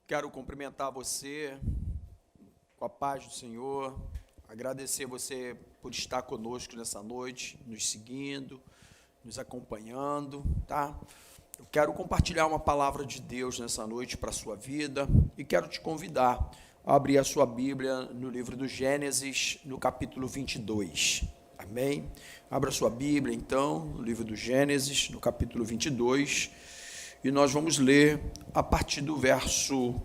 Quero cumprimentar você com a paz do Senhor, agradecer você por estar conosco nessa noite, nos seguindo, nos acompanhando, tá? Eu quero compartilhar uma palavra de Deus nessa noite para a sua vida e quero te convidar a abrir a sua Bíblia no livro do Gênesis, no capítulo 22. Amém? Abra a sua Bíblia, então, no livro do Gênesis, no capítulo 22, e nós vamos ler a partir do verso 1.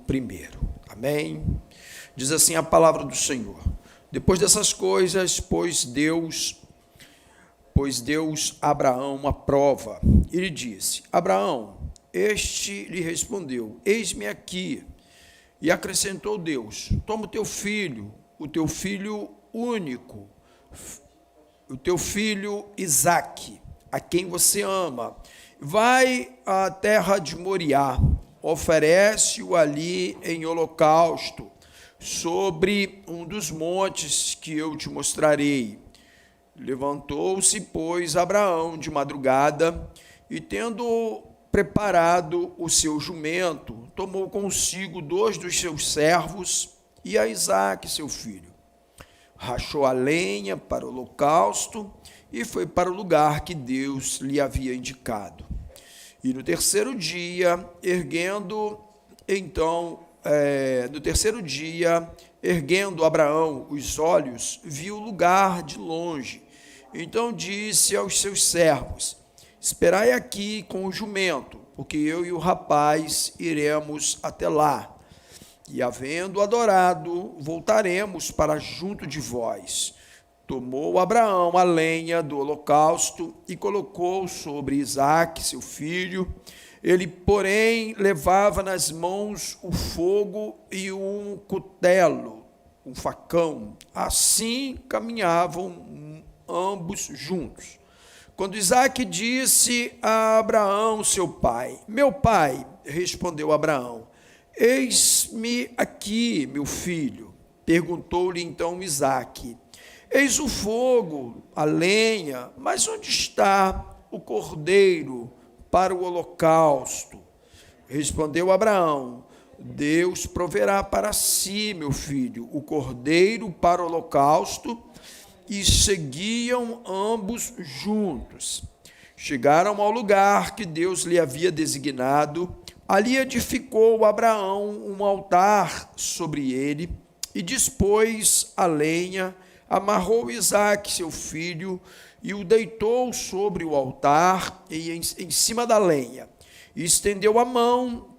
Amém? Diz assim a palavra do Senhor: depois dessas coisas, pôs Deus a Abraão uma prova, e lhe disse: Abraão, este lhe respondeu: eis-me aqui. E acrescentou Deus: toma o teu filho único, o teu filho Isaque, a quem você ama, vai à terra de Moriá, oferece-o ali em holocausto, sobre um dos montes que eu te mostrarei. Levantou-se, pois, Abraão de madrugada, e tendo preparado o seu jumento, tomou consigo 2 dos seus servos e a Isaque, seu filho. Rachou a lenha para o holocausto e foi para o lugar que Deus lhe havia indicado. E no terceiro dia, erguendo Abraão os olhos, viu o lugar de longe. Então disse aos seus servos: esperai aqui com o jumento, porque eu e o rapaz iremos até lá. E havendo adorado, voltaremos para junto de vós. Tomou Abraão a lenha do holocausto e colocou sobre Isaque, seu filho. Ele, porém, levava nas mãos o fogo e um cutelo, um facão. Assim caminhavam ambos juntos. Quando Isaque disse a Abraão, seu pai: meu pai, respondeu Abraão: eis-me aqui, meu filho. Perguntou-lhe então Isaque: eis o fogo, a lenha, mas onde está o cordeiro para o holocausto? Respondeu Abraão: Deus proverá para si, meu filho, o cordeiro para o holocausto. E seguiam ambos juntos. Chegaram ao lugar que Deus lhe havia designado. Ali edificou Abraão um altar sobre ele e dispôs a lenha, amarrou Isaque, seu filho, e o deitou sobre o altar e em cima da lenha. E estendeu a mão,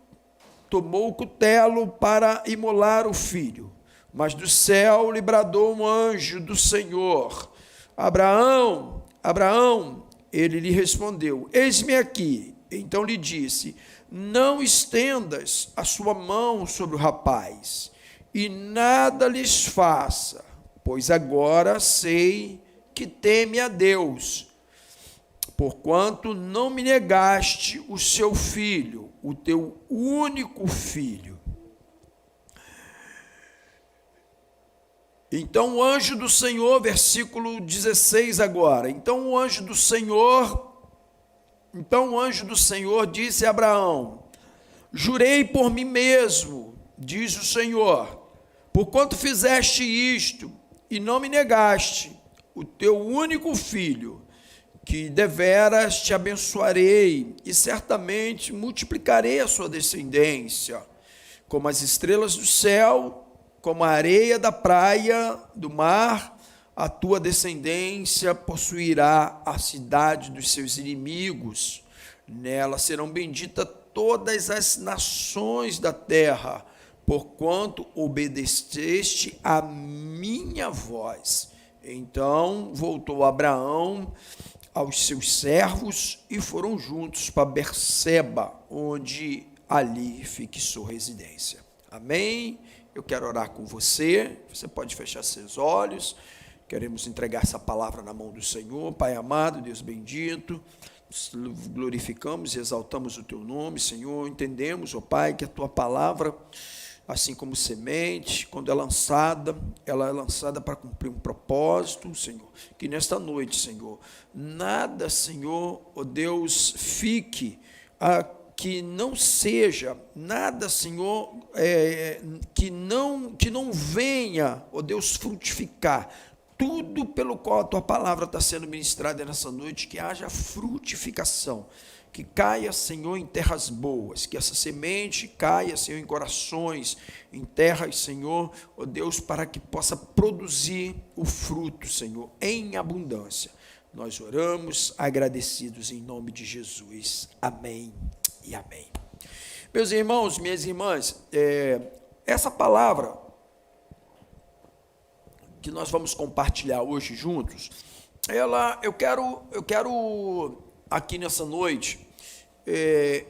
tomou o cutelo para imolar o filho. Mas do céu lhe bradou um anjo do Senhor: Abraão, Abraão. Ele lhe respondeu: eis-me aqui. Então lhe disse: não estendas a sua mão sobre o rapaz, e nada lhes faça, pois agora sei que teme a Deus, porquanto não me negaste o seu filho, o teu único filho. Então o anjo do Senhor, versículo 16 agora. Então o anjo do Senhor disse a Abraão: jurei por mim mesmo, diz o Senhor, porquanto fizeste isto e não me negaste o teu único filho, que deveras te abençoarei e certamente multiplicarei a sua descendência, como as estrelas do céu, como a areia da praia do mar. A tua descendência possuirá a cidade dos seus inimigos. Nela serão benditas todas as nações da terra, porquanto obedeceste a minha voz. Então voltou Abraão aos seus servos e foram juntos para Berseba, onde ali fixou residência. Amém? Eu quero orar com você. Você pode fechar seus olhos. Queremos entregar essa palavra na mão do Senhor. Pai amado, Deus bendito, glorificamos e exaltamos o teu nome, Senhor. Entendemos, ó Pai, que a tua palavra, assim como semente, quando ela é lançada para cumprir um propósito, Senhor. Que nesta noite, Senhor, nada, Senhor, ó Deus, fique que não seja nada, Senhor, que não venha, ó Deus, frutificar. Tudo pelo qual a Tua palavra está sendo ministrada nessa noite, que haja frutificação, que caia, Senhor, em terras boas, que essa semente caia, Senhor, em corações, em terras, Senhor, ó Deus, para que possa produzir o fruto, Senhor, em abundância. Nós oramos agradecidos em nome de Jesus. Amém e amém. Meus irmãos, minhas irmãs, essa palavra que nós vamos compartilhar hoje juntos, eu quero aqui nessa noite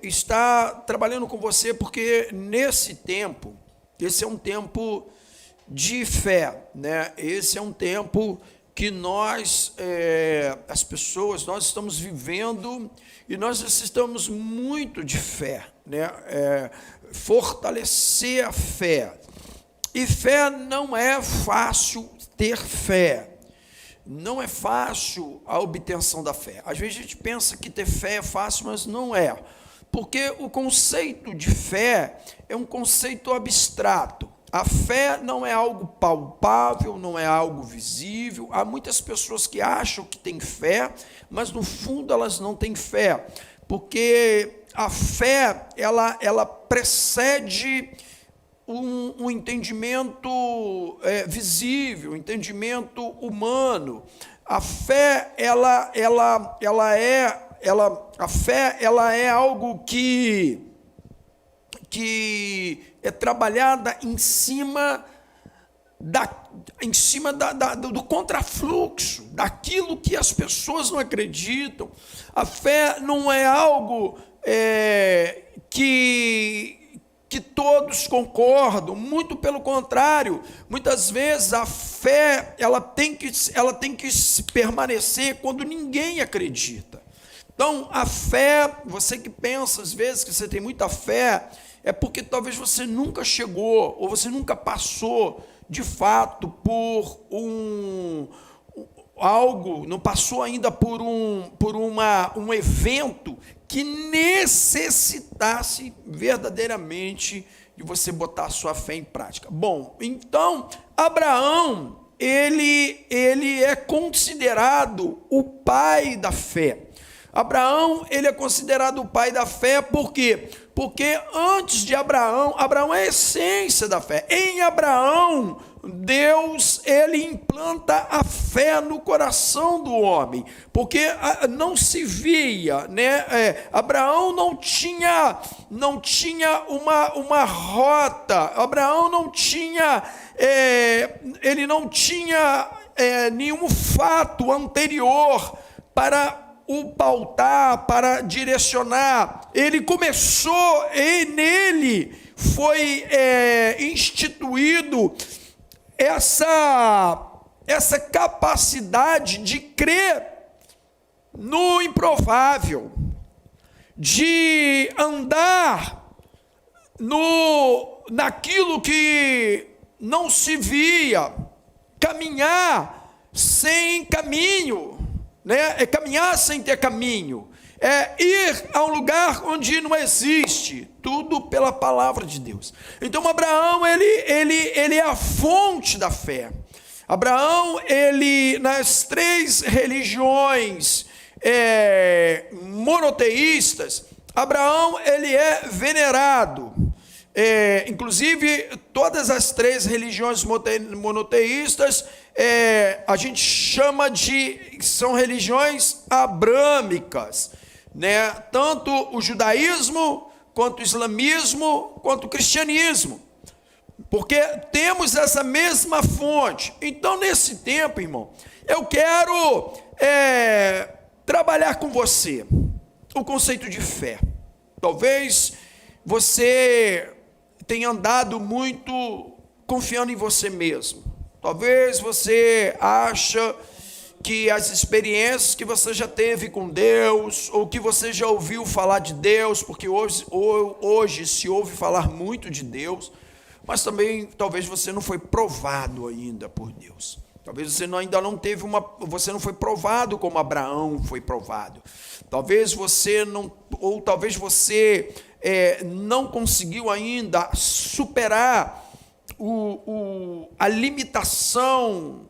estar trabalhando com você, porque nesse tempo, esse é um tempo de fé, né? Esse é um tempo que nós, as pessoas, nós estamos vivendo e nós necessitamos muito de fé, né? Fortalecer a fé. E fé não é fácil ter fé. Não é fácil a obtenção da fé. Às vezes a gente pensa que ter fé é fácil, mas não é. Porque o conceito de fé é um conceito abstrato. A fé não é algo palpável, não é algo visível. Há muitas pessoas que acham que têm fé, mas no fundo elas não têm fé. Porque a fé, ela precede um entendimento visível, um entendimento humano. A fé, a fé é algo que é trabalhada em cima do contrafluxo, daquilo que as pessoas não acreditam. A fé não é algo que todos concordam, muito pelo contrário. Muitas vezes a fé ela tem que permanecer quando ninguém acredita. Então, a fé, você que pensa às vezes que você tem muita fé, é porque talvez você nunca chegou, ou você nunca passou, de fato, por algo, não passou ainda por um evento que necessitasse verdadeiramente de você botar a sua fé em prática. Bom, então, Abraão, ele é considerado o pai da fé. Abraão, ele é considerado o pai da fé, por quê? Porque antes de Abraão é a essência da fé. Em Abraão, Deus, ele implanta a fé no coração do homem, porque não se via, né? Abraão não tinha uma rota, Abraão não tinha, ele não tinha nenhum fato anterior para o pautar, para direcionar. Ele começou, e nele foi instituído essa capacidade de crer no improvável, de andar naquilo que não se via, caminhar sem caminho, né? Caminhar sem ter caminho, ir a um lugar onde não existe, tudo pela palavra de Deus. Então Abraão, ele é a fonte da fé. Abraão, ele, nas três religiões monoteístas, Abraão, ele é venerado. Inclusive, todas as três religiões monoteístas, a gente chama são religiões abrâmicas, né? Tanto o judaísmo, quanto o islamismo, quanto o cristianismo, porque temos essa mesma fonte. Então, nesse tempo, irmão, eu quero trabalhar com você o conceito de fé. Talvez você tenha andado muito confiando em você mesmo. Talvez você acha que as experiências que você já teve com Deus, ou que você já ouviu falar de Deus, porque hoje se ouve falar muito de Deus, mas também talvez você não foi provado ainda por Deus. Talvez você ainda não teve você não foi provado como Abraão foi provado. Talvez você não, ou talvez você não conseguiu ainda superar a limitação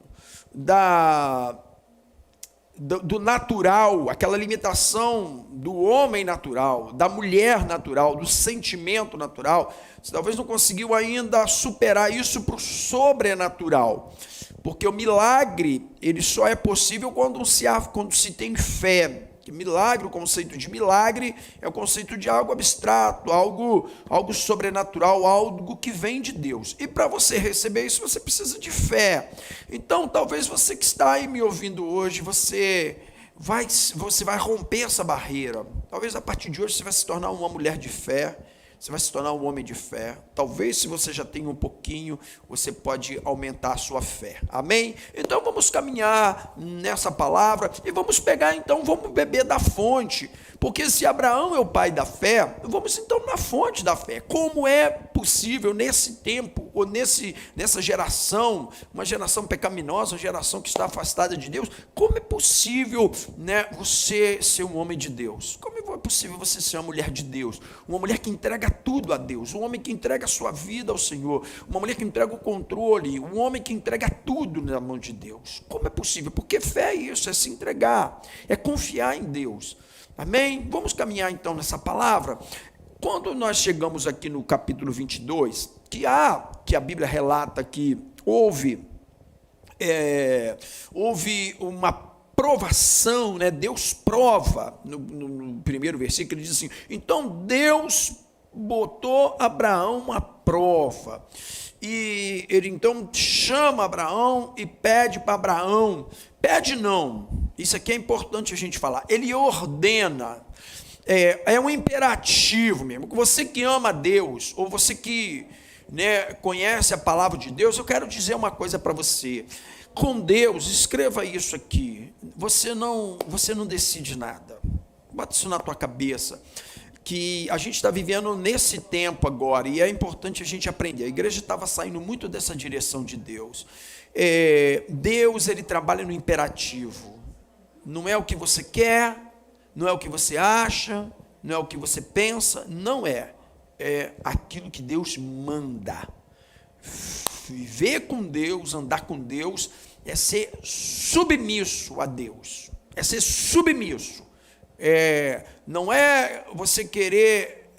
do natural, aquela limitação do homem natural, da mulher natural, do sentimento natural. Você talvez não conseguiu ainda superar isso para o sobrenatural, porque o milagre ele só é possível quando se tem fé. Milagre, o conceito de milagre é o conceito de algo abstrato, algo sobrenatural, algo que vem de Deus. E para você receber isso, você precisa de fé. Então, talvez você que está aí me ouvindo hoje, você vai romper essa barreira. Talvez a partir de hoje você vai se tornar uma mulher de fé. Você vai se tornar um homem de fé. Talvez, se você já tem um pouquinho, você pode aumentar a sua fé. Amém? Então, vamos caminhar nessa palavra e vamos beber da fonte. Porque se Abraão é o pai da fé, vamos então na fonte da fé. Como é possível nesse tempo, ou nessa geração, uma geração pecaminosa, uma geração que está afastada de Deus, como é possível, você ser um homem de Deus? Como é possível você ser uma mulher de Deus? Uma mulher que entrega tudo a Deus, um homem que entrega a sua vida ao Senhor, uma mulher que entrega o controle, um homem que entrega tudo na mão de Deus. Como é possível? Porque fé é isso, é se entregar, é confiar em Deus. Amém? Vamos caminhar então nessa palavra. Quando nós chegamos aqui no capítulo 22, que a Bíblia relata que houve uma provação, Deus prova, no primeiro versículo, ele diz assim: então Deus botou Abraão uma prova, e ele então chama Abraão e pede para Abraão, isso aqui é importante a gente falar, ele ordena, é um imperativo mesmo. Você que ama Deus, ou você que conhece a palavra de Deus, eu quero dizer uma coisa para você. Com Deus, escreva isso aqui, você não decide nada. Bota isso na tua cabeça, que a gente está vivendo nesse tempo agora, e é importante a gente aprender. A igreja estava saindo muito dessa direção de Deus. Deus, ele trabalha no imperativo. Não é o que você quer, não é o que você acha, não é o que você pensa, não é. É aquilo que Deus manda. Viver com Deus, andar com Deus, é ser submisso a Deus. É ser submisso. Não é você querer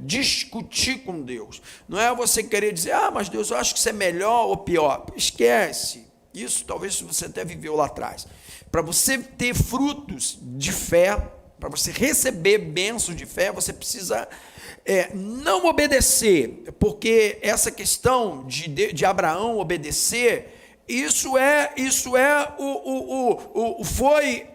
discutir com Deus. Não é você querer dizer: mas Deus, eu acho que isso é melhor ou pior. Esquece. Isso talvez você até viveu lá atrás. Para você ter frutos de fé, para você receber bênçãos de fé, você precisa não obedecer, porque essa questão de Abraão obedecer, foi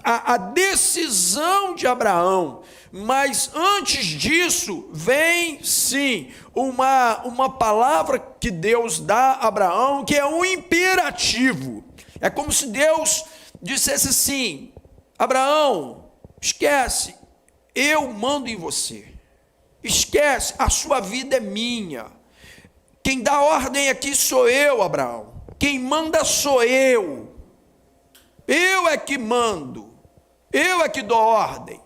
a decisão de Abraão. Mas antes disso, vem sim uma palavra que Deus dá a Abraão, que é um imperativo. É como se Deus dissesse assim: Abraão, esquece, eu mando em você. Esquece, a sua vida é minha. Quem dá ordem aqui sou eu, Abraão. Quem manda sou eu. Eu é que mando. Eu é que dou ordem.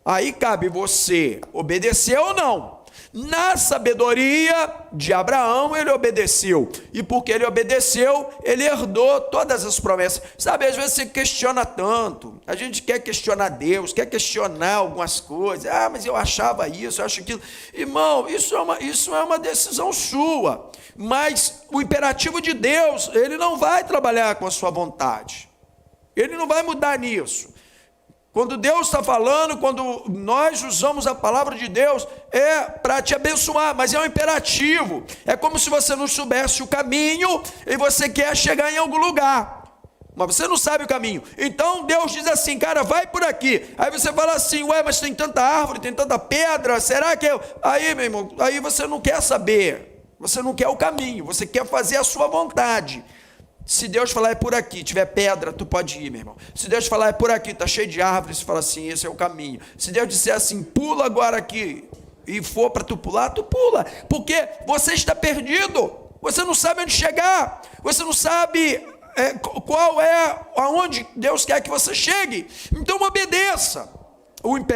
Aí cabe você obedecer ou não. Na sabedoria de Abraão, ele obedeceu. E porque ele obedeceu, ele herdou todas as promessas. Sabe, às vezes você questiona tanto. A gente quer questionar Deus, quer questionar algumas coisas. Mas eu achava isso, eu acho aquilo. Irmão, isso é uma decisão sua. Mas o imperativo de Deus, ele não vai trabalhar com a sua vontade. Ele não vai mudar nisso. Quando Deus está falando, quando nós usamos a palavra de Deus, é para te abençoar, mas é um imperativo. É como se você não soubesse o caminho e você quer chegar em algum lugar, mas você não sabe o caminho. Então Deus diz assim: cara, vai por aqui. Aí você fala assim: mas tem tanta árvore, tem tanta pedra, será que eu... Aí, meu irmão, aí você não quer saber, você não quer o caminho, você quer fazer a sua vontade. Se Deus falar é por aqui, tiver pedra, tu pode ir, meu irmão. Se Deus falar é por aqui, está cheio de árvores, você fala assim: esse é o caminho. Se Deus disser assim: pula agora aqui, e for para tu pular, tu pula, porque você está perdido, você não sabe onde chegar, você não sabe aonde Deus quer que você chegue. Então obedeça.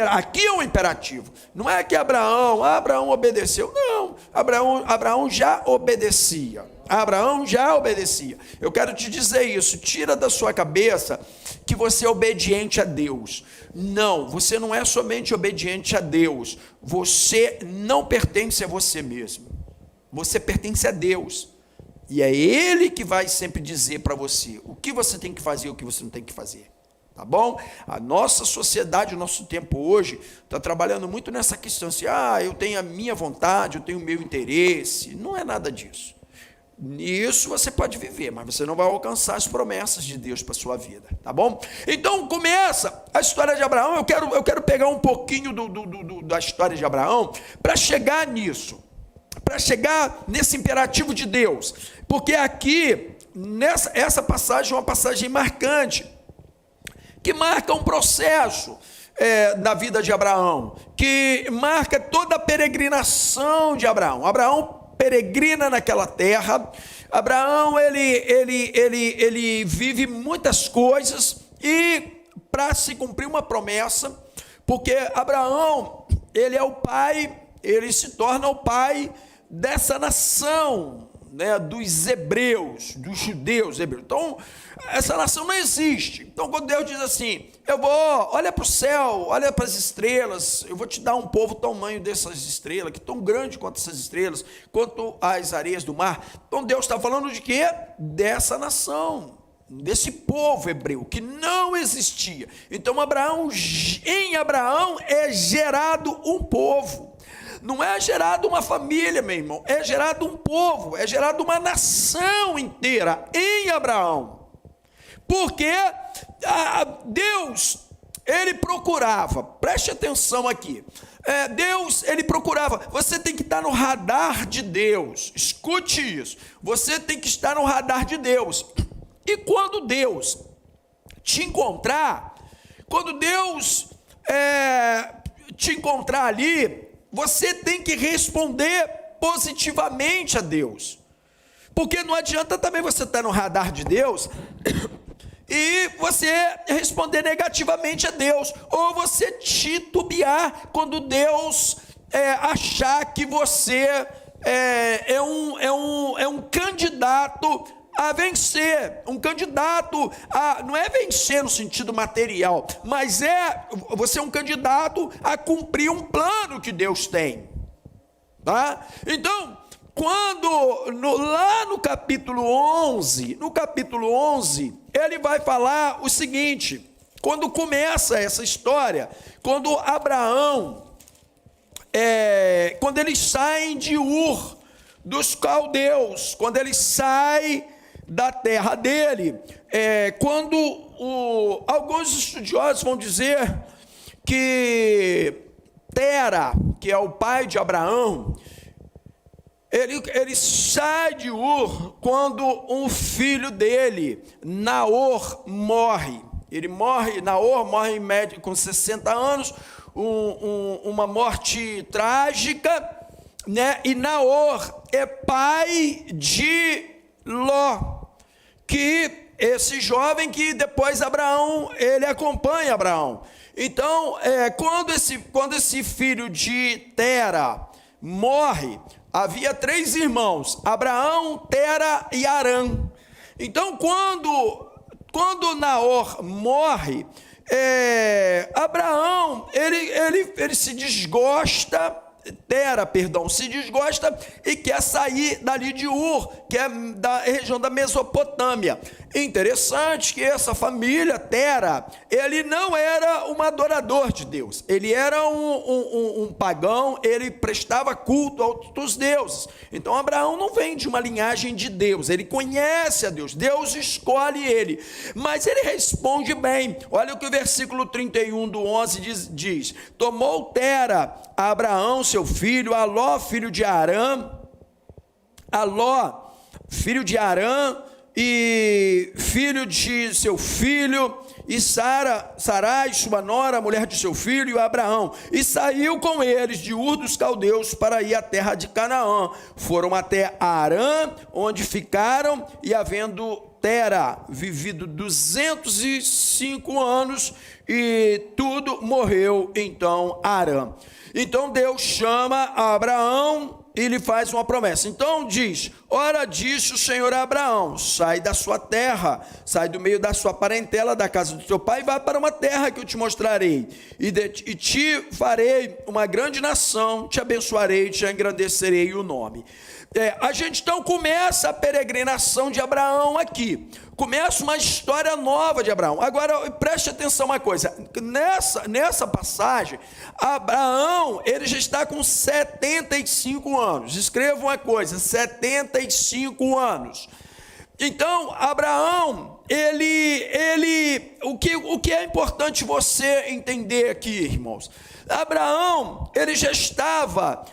Aqui é um imperativo. Não é que Abraão obedeceu. Não, Abraão já obedecia. Eu quero te dizer isso. Tira da sua cabeça que você é obediente a Deus. Não, você não é somente obediente a Deus. Você não pertence a você mesmo. Você pertence a Deus. E é Ele que vai sempre dizer para você o que você tem que fazer e o que você não tem que fazer. Tá bom? A nossa sociedade, o nosso tempo hoje, está trabalhando muito nessa questão assim, eu tenho a minha vontade, eu tenho o meu interesse. Não é nada disso. Nisso você pode viver, mas você não vai alcançar as promessas de Deus para a sua vida, tá bom? Então começa a história de Abraão. Eu quero pegar um pouquinho da história de Abraão para chegar nisso, para chegar nesse imperativo de Deus, porque aqui, essa passagem é uma passagem marcante, que marca um processo da vida de Abraão, que marca toda a peregrinação de Abraão. Abraão peregrina naquela terra. Abraão, ele vive muitas coisas, e para se cumprir uma promessa, porque Abraão, ele é o pai, ele se torna o pai dessa nação, né, dos hebreus, dos judeus hebreus. Então, essa nação não existe. Então, quando Deus diz assim, olha para o céu, olha para as estrelas, eu vou te dar um povo tamanho dessas estrelas, que tão grande quanto essas estrelas, quanto as areias do mar. Então, Deus está falando de quê? Dessa nação, desse povo hebreu, que não existia. Então, em Abraão é gerado um povo. Não é gerado uma família, meu irmão, é gerado um povo, é gerado uma nação inteira em Abraão. Porque Deus, ele procurava, preste atenção aqui, Deus, ele procurava, você tem que estar no radar de Deus, escute isso, você tem que estar no radar de Deus. E quando Deus te encontrar, ali, você tem que responder positivamente a Deus, porque não adianta também você estar no radar de Deus e você responder negativamente a Deus, ou você titubear quando Deus achar que você é um candidato a vencer, não é vencer no sentido material, mas você é um candidato a cumprir um plano que Deus tem, tá? Então, lá no capítulo 11, ele vai falar o seguinte, quando começa essa história, quando Abraão, quando eles saem de Ur dos caldeus, quando ele sai da terra dele, quando alguns estudiosos vão dizer que Tera, que é o pai de Abraão, ele sai de Ur quando um filho dele, Naor, morre. Naor morre em média com 60 anos, uma morte trágica, né? E Naor é pai de Ló, que esse jovem que depois ele acompanha Abraão. Então, quando esse filho de Tera morre, havia 3 irmãos, Abraão, Tera e Arã. Então, quando Naor morre, Abraão, ele se desgosta, se desgosta e quer sair dali de Ur, que é da região da Mesopotâmia. Interessante que essa família, Tera, ele não era um adorador de Deus, ele era um pagão, ele prestava culto a outros deuses. Então Abraão não vem de uma linhagem de Deus, ele conhece a Deus, Deus escolhe ele, mas ele responde bem. Olha o que o versículo 31 do 11 diz: tomou Tera a Abraão seu filho, a Ló filho de Arã, e filho de seu filho, e Sarai, sua nora, mulher de seu filho, e Abraão. E saiu com eles de Ur dos Caldeus para ir à terra de Canaã. Foram até Harã, onde ficaram, e havendo Tera vivido 205 anos, e tudo morreu então Harã. Então Deus chama a Abraão e lhe faz uma promessa. Então diz: ora, disse o Senhor a Abraão: sai da sua terra, sai do meio da sua parentela, da casa do teu pai, e vai para uma terra que eu te mostrarei, e te farei uma grande nação, te abençoarei, te engrandecerei o nome. A gente então começa a peregrinação de Abraão aqui, começa uma história nova de Abraão. Agora preste atenção uma coisa, nessa passagem, Abraão, ele já está com 75 anos, escreva uma coisa, 75 anos. Então, Abraão, o que é importante você entender aqui, irmãos? Abraão, ele já estava,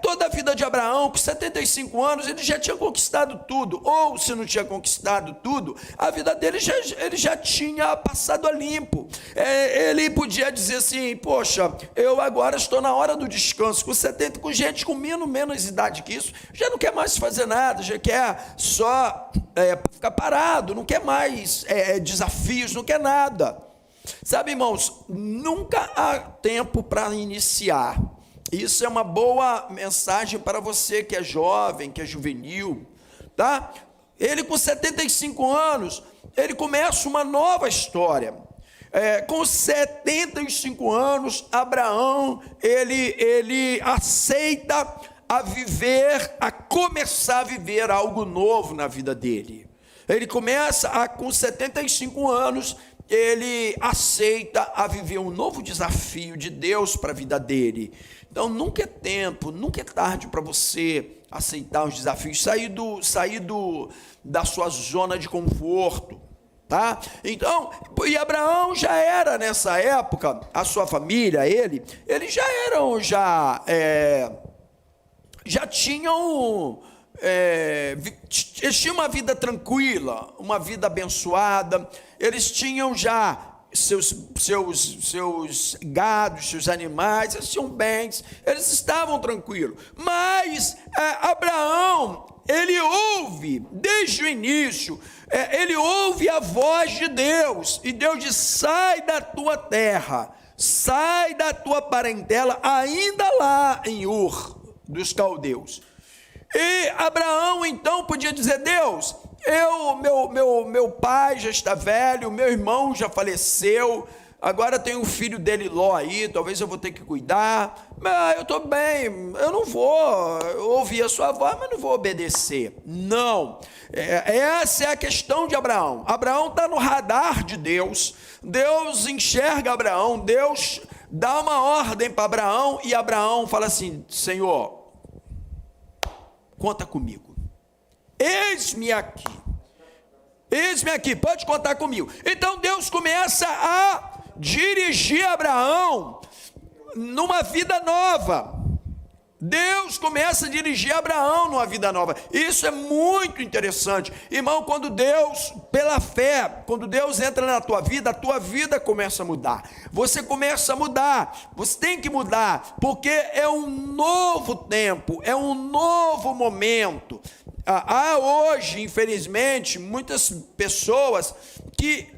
toda a vida de Abraão, com 75 anos, ele já tinha conquistado tudo, ou se não tinha conquistado tudo, a vida dele ele já tinha passado a limpo. Ele podia dizer assim: poxa, eu agora estou na hora do descanso, com 70, com gente com menos idade que isso, já não quer mais fazer nada, já quer só ficar parado, não quer mais desafios, não quer nada. Sabe, irmãos, nunca há tempo para iniciar. Isso é uma boa mensagem para você que é jovem, que é juvenil, tá? Ele com 75 anos, ele começa uma nova história. Com 75 anos, Abraão, ele aceita a começar a viver algo novo na vida dele. Ele começa com 75 anos, ele aceita a viver um novo desafio de Deus para a vida dele. Então nunca é tempo, nunca é tarde para você aceitar os desafios, sair da sua zona de conforto, tá? Então, e Abraão já era nessa época, a sua família, eles já tinham eles tinham uma vida tranquila, uma vida abençoada, eles tinham já seus gados, seus animais, eles tinham bens, eles estavam tranquilos. Mas Abraão, ele ouve, desde o início, ele ouve a voz de Deus, e Deus diz: sai da tua terra, sai da tua parentela, ainda lá em Ur dos Caldeus. E Abraão então podia dizer: Deus, meu pai já está velho, meu irmão já faleceu, agora tem o filho dele Ló aí, talvez eu vou ter que cuidar, mas eu estou bem, eu não vou ouvir a sua voz, mas não vou obedecer. Não, essa é a questão de Abraão. Abraão está no radar de Deus, Deus enxerga Abraão, Deus dá uma ordem para Abraão, e Abraão fala assim: Senhor, conta comigo, eis-me aqui, pode contar comigo. Então Deus começa a dirigir Abraão numa vida nova. Deus começa a dirigir Abraão numa vida nova. Isso é muito interessante, irmão. Quando Deus, pela fé, quando Deus entra na tua vida, a tua vida começa a mudar. Você começa a mudar, você tem que mudar, porque é um novo tempo, é um novo momento. Há hoje, infelizmente, muitas pessoas que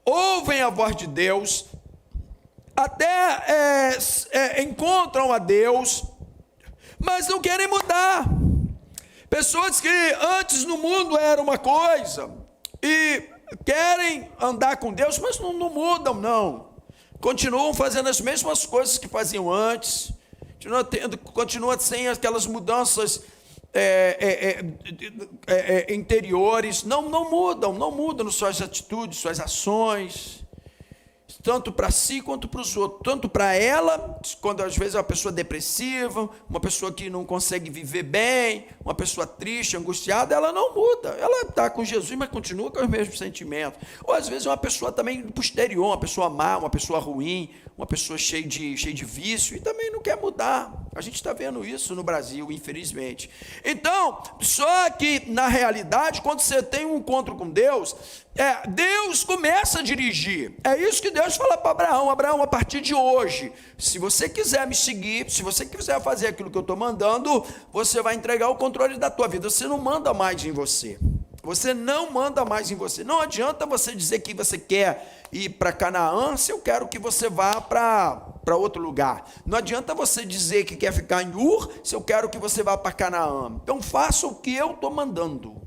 ouvem a voz de Deus, até encontram a Deus, mas não querem mudar. Pessoas que antes no mundo era uma coisa e querem andar com Deus, mas não mudam, não. Continuam fazendo as mesmas coisas que faziam antes, continua sem aquelas mudanças interiores, não mudam suas atitudes, suas ações. tanto para si quanto para os outros, tanto para ela, quando às vezes é uma pessoa depressiva, uma pessoa que não consegue viver bem, uma pessoa triste, angustiada, ela não muda, ela está com Jesus, mas continua com os mesmos sentimentos. Ou às vezes é uma pessoa também posterior, uma pessoa má, uma pessoa ruim, uma pessoa cheia de vício, e também não quer mudar. A gente está vendo isso no Brasil, infelizmente. Então, só que na realidade, quando você tem um encontro com Deus, Deus começa a dirigir. É isso que Deus fala para Abraão: Abraão, a partir de hoje, se você quiser me seguir, se você quiser fazer aquilo que eu estou mandando, você vai entregar o controle da tua vida. Você não manda mais em você. Você não manda mais em você. Não adianta você dizer que você quer ir para Canaã se eu quero que você vá para outro lugar. Não adianta você dizer que quer ficar em Ur se eu quero que você vá para Canaã. Então faça o que eu estou mandando.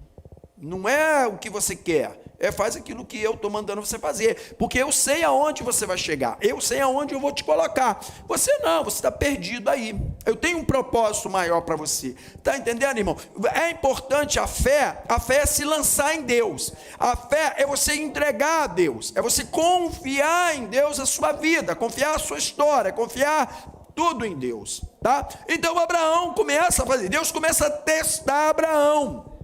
Não é o que você quer. Faz aquilo que eu estou mandando você fazer, porque eu sei aonde você vai chegar, eu sei aonde eu vou te colocar. Você não, você está perdido aí. Eu tenho um propósito maior para você. Está entendendo, irmão? É importante a fé é se lançar em Deus. A fé é você entregar a Deus, é você confiar em Deus a sua vida, confiar a sua história, confiar tudo em Deus, tá? Então Abraão começa a fazer, Deus começa a testar Abraão.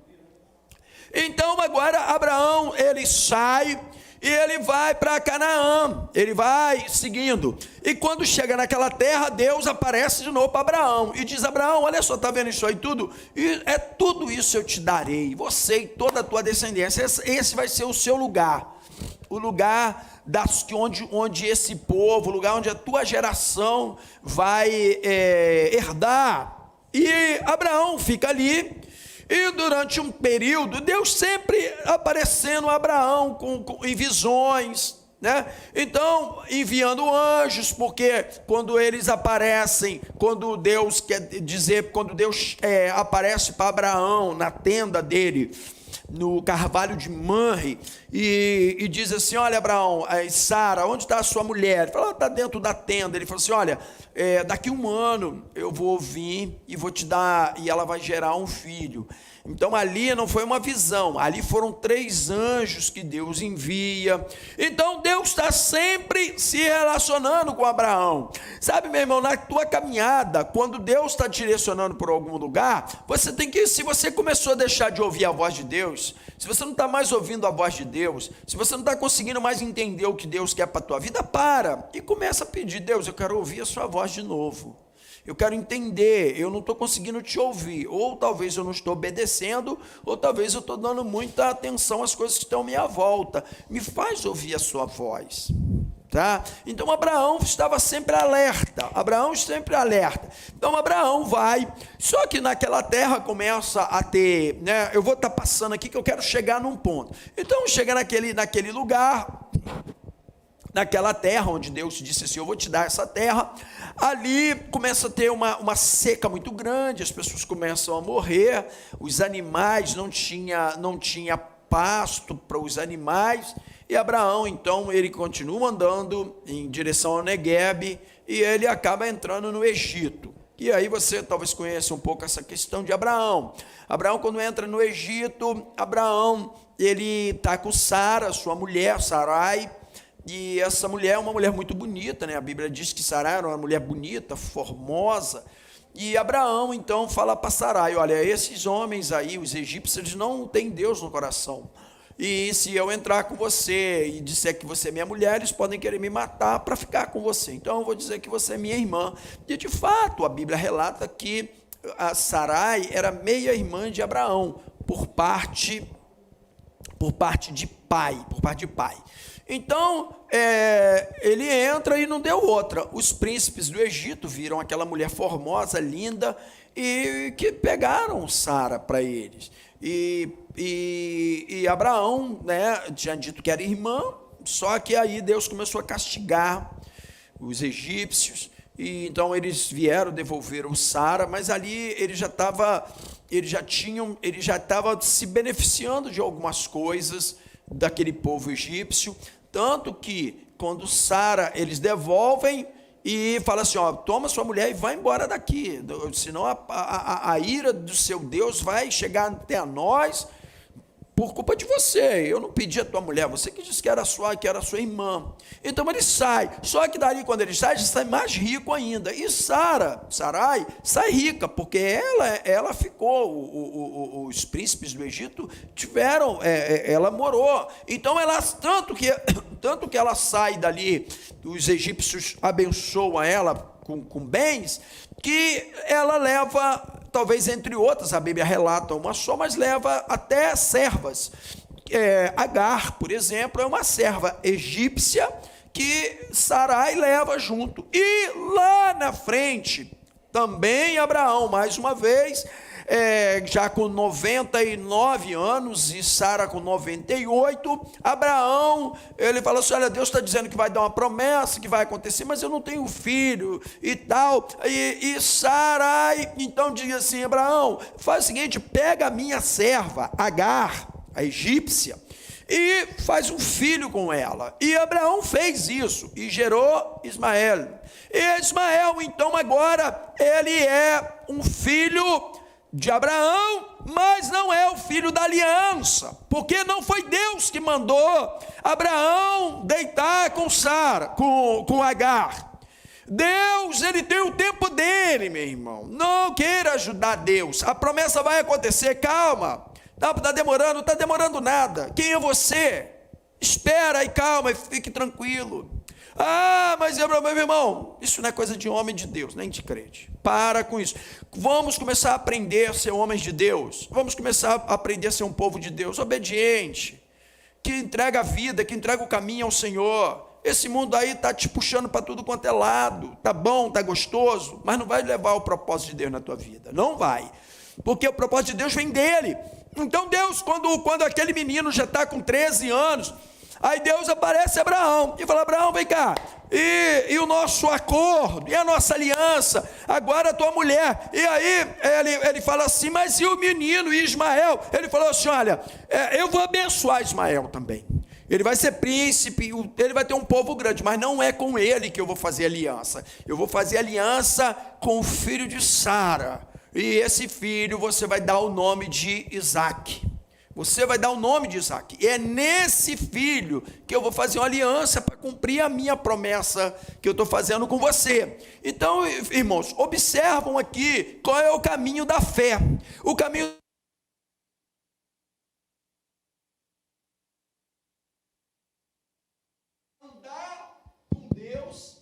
Então agora Abraão, ele sai e ele vai para Canaã, ele vai seguindo, e quando chega naquela terra, Deus aparece de novo para Abraão, e diz: Abraão, olha só, está vendo isso aí tudo? E tudo isso eu te darei, você e toda a tua descendência, esse vai ser o seu lugar, o lugar onde esse povo, o lugar onde a tua geração vai herdar. E Abraão fica ali. E durante um período, Deus sempre aparecendo a Abraão em visões, né? Então, enviando anjos, porque quando eles aparecem, quando Deus aparece para Abraão na tenda dele, no carvalho de Manre, e diz assim: olha, Abraão, Sara, onde está a sua mulher? Ele fala: está dentro da tenda. Ele falou assim: olha, daqui 1 ano eu vou vir e vou te dar, e ela vai gerar um filho. Então ali não foi uma visão, ali foram 3 anjos que Deus envia. Então Deus está sempre se relacionando com Abraão. Sabe, meu irmão, na tua caminhada, quando Deus está te direcionando por algum lugar, você tem que, se você começou a deixar de ouvir a voz de Deus, se você não está mais ouvindo a voz de Deus, se você não está conseguindo mais entender o que Deus quer para a tua vida, para e começa a pedir: Deus, eu quero ouvir a sua voz de novo. Eu quero entender, eu não estou conseguindo te ouvir, ou talvez eu não estou obedecendo, ou talvez eu estou dando muita atenção às coisas que estão à minha volta. Me faz ouvir a sua voz, tá? Então Abraão estava sempre alerta, Então Abraão vai, só que naquela terra começa a ter, né? Eu vou estar passando aqui que eu quero chegar num ponto. Então chega naquele lugar, naquela terra onde Deus disse assim: eu vou te dar essa terra. Ali começa a ter uma seca muito grande, as pessoas começam a morrer, os animais, não tinha pasto para os animais, e Abraão, então, ele continua andando em direção ao Neguebe, e ele acaba entrando no Egito. E aí você talvez conheça um pouco essa questão de Abraão. Abraão, quando entra no Egito, Abraão, ele está com Sara, sua mulher, Sarai. E essa mulher é uma mulher muito bonita, né? A Bíblia diz que Sarai era uma mulher bonita, formosa. E Abraão, então, fala para Sarai: olha, esses homens aí, os egípcios, eles não têm Deus no coração. E se eu entrar com você e disser que você é minha mulher, eles podem querer me matar para ficar com você. Então eu vou dizer que você é minha irmã. E de fato, a Bíblia relata que a Sarai era meia-irmã de Abraão, por parte de pai. Então, ele entra e não deu outra. Os príncipes do Egito viram aquela mulher formosa, linda, e que pegaram Sara para eles. E Abraão, né, tinha dito que era irmã, só que aí Deus começou a castigar os egípcios, e então eles vieram, devolveram Sara, mas ali ele já estava se beneficiando de algumas coisas daquele povo egípcio, tanto que quando Sara, eles devolvem e fala assim: ó, toma sua mulher e vai embora daqui, senão a ira do seu Deus vai chegar até a nós, por culpa de você, eu não pedi a tua mulher, você que disse que era sua irmã. Então ele sai, só que dali quando ele sai mais rico ainda. E Sarai, sai rica, porque ela ficou, os príncipes do Egito tiveram, ela morou. Então tanto que ela sai dali, os egípcios abençoam ela com bens, que ela leva, talvez entre outras, a Bíblia relata uma só, mas leva até servas. Agar, por exemplo, é uma serva egípcia que Sarai leva junto. E lá na frente, também Abraão, mais uma vez, já com 99 anos e Sara com 98, Abraão, ele fala assim, olha, Deus está dizendo que vai dar uma promessa, que vai acontecer, mas eu não tenho filho e tal, e Sarai, então diz assim, Abraão, faz o seguinte, pega a minha serva, Agar, a egípcia, e faz um filho com ela. E Abraão fez isso, e gerou Ismael. E Ismael, então, agora, ele é um filho de Abraão, mas não é o filho da aliança, porque não foi Deus que mandou Abraão deitar com Sara, com Agar. Deus, ele tem o tempo dele, meu irmão. Não queira ajudar Deus, a promessa vai acontecer, calma. Está demorando, não está demorando nada. Quem é você? Espera e calma, e fique tranquilo. Mas meu irmão, isso não é coisa de homem de Deus, nem de crente. Para com isso. Vamos começar a aprender a ser homens de Deus. Vamos começar a aprender a ser um povo de Deus, obediente, que entrega a vida, que entrega o caminho ao Senhor. Esse mundo aí está te puxando para tudo quanto é lado. Tá bom, tá gostoso, mas não vai levar o propósito de Deus na tua vida. Não vai. Porque o propósito de Deus vem dele. Então Deus, quando aquele menino já está com 13 anos, aí Deus aparece a Abraão e fala, Abraão, vem cá, e o nosso acordo, e a nossa aliança, agora a tua mulher. E aí ele fala assim, mas e o menino, e Ismael? Ele falou assim, olha, eu vou abençoar Ismael também. Ele vai ser príncipe, ele vai ter um povo grande, mas não é com ele que eu vou fazer aliança. Eu vou fazer aliança com o filho de Sara. E esse filho você vai dar o nome de Isaque. Você vai dar o nome de Isaque. E é nesse filho que eu vou fazer uma aliança para cumprir a minha promessa que eu estou fazendo com você. Então, irmãos, observam aqui qual é o caminho da fé. O caminho andar com Deus.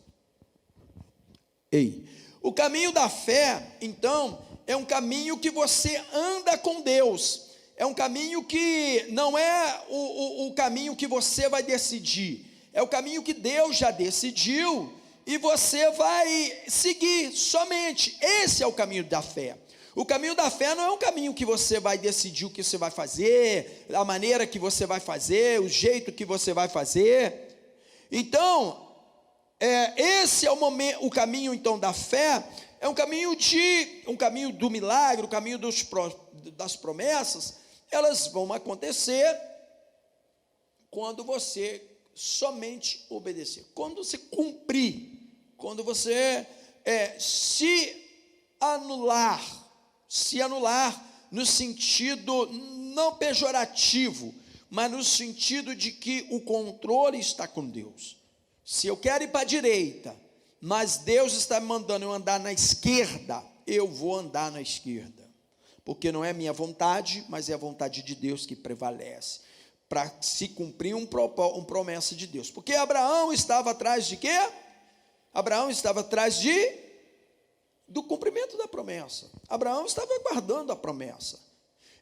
O caminho da fé, então, é um caminho que você anda com Deus. É um caminho que não é o caminho que você vai decidir. É o caminho que Deus já decidiu e você vai seguir somente. Esse é o caminho da fé. O caminho da fé não é um caminho que você vai decidir o que você vai fazer, a maneira que você vai fazer, o jeito que você vai fazer. Então, esse é o caminho então da fé. É um caminho do milagre, o caminho das promessas. Elas vão acontecer quando você somente obedecer, quando você cumprir, quando você se anular no sentido não pejorativo, mas no sentido de que o controle está com Deus. Se eu quero ir para a direita, mas Deus está me mandando eu andar na esquerda, eu vou andar na esquerda. Porque não é minha vontade, mas é a vontade de Deus que prevalece. Para se cumprir uma promessa de Deus. Porque Abraão estava atrás de quê? Abraão estava atrás do cumprimento da promessa. Abraão estava aguardando a promessa.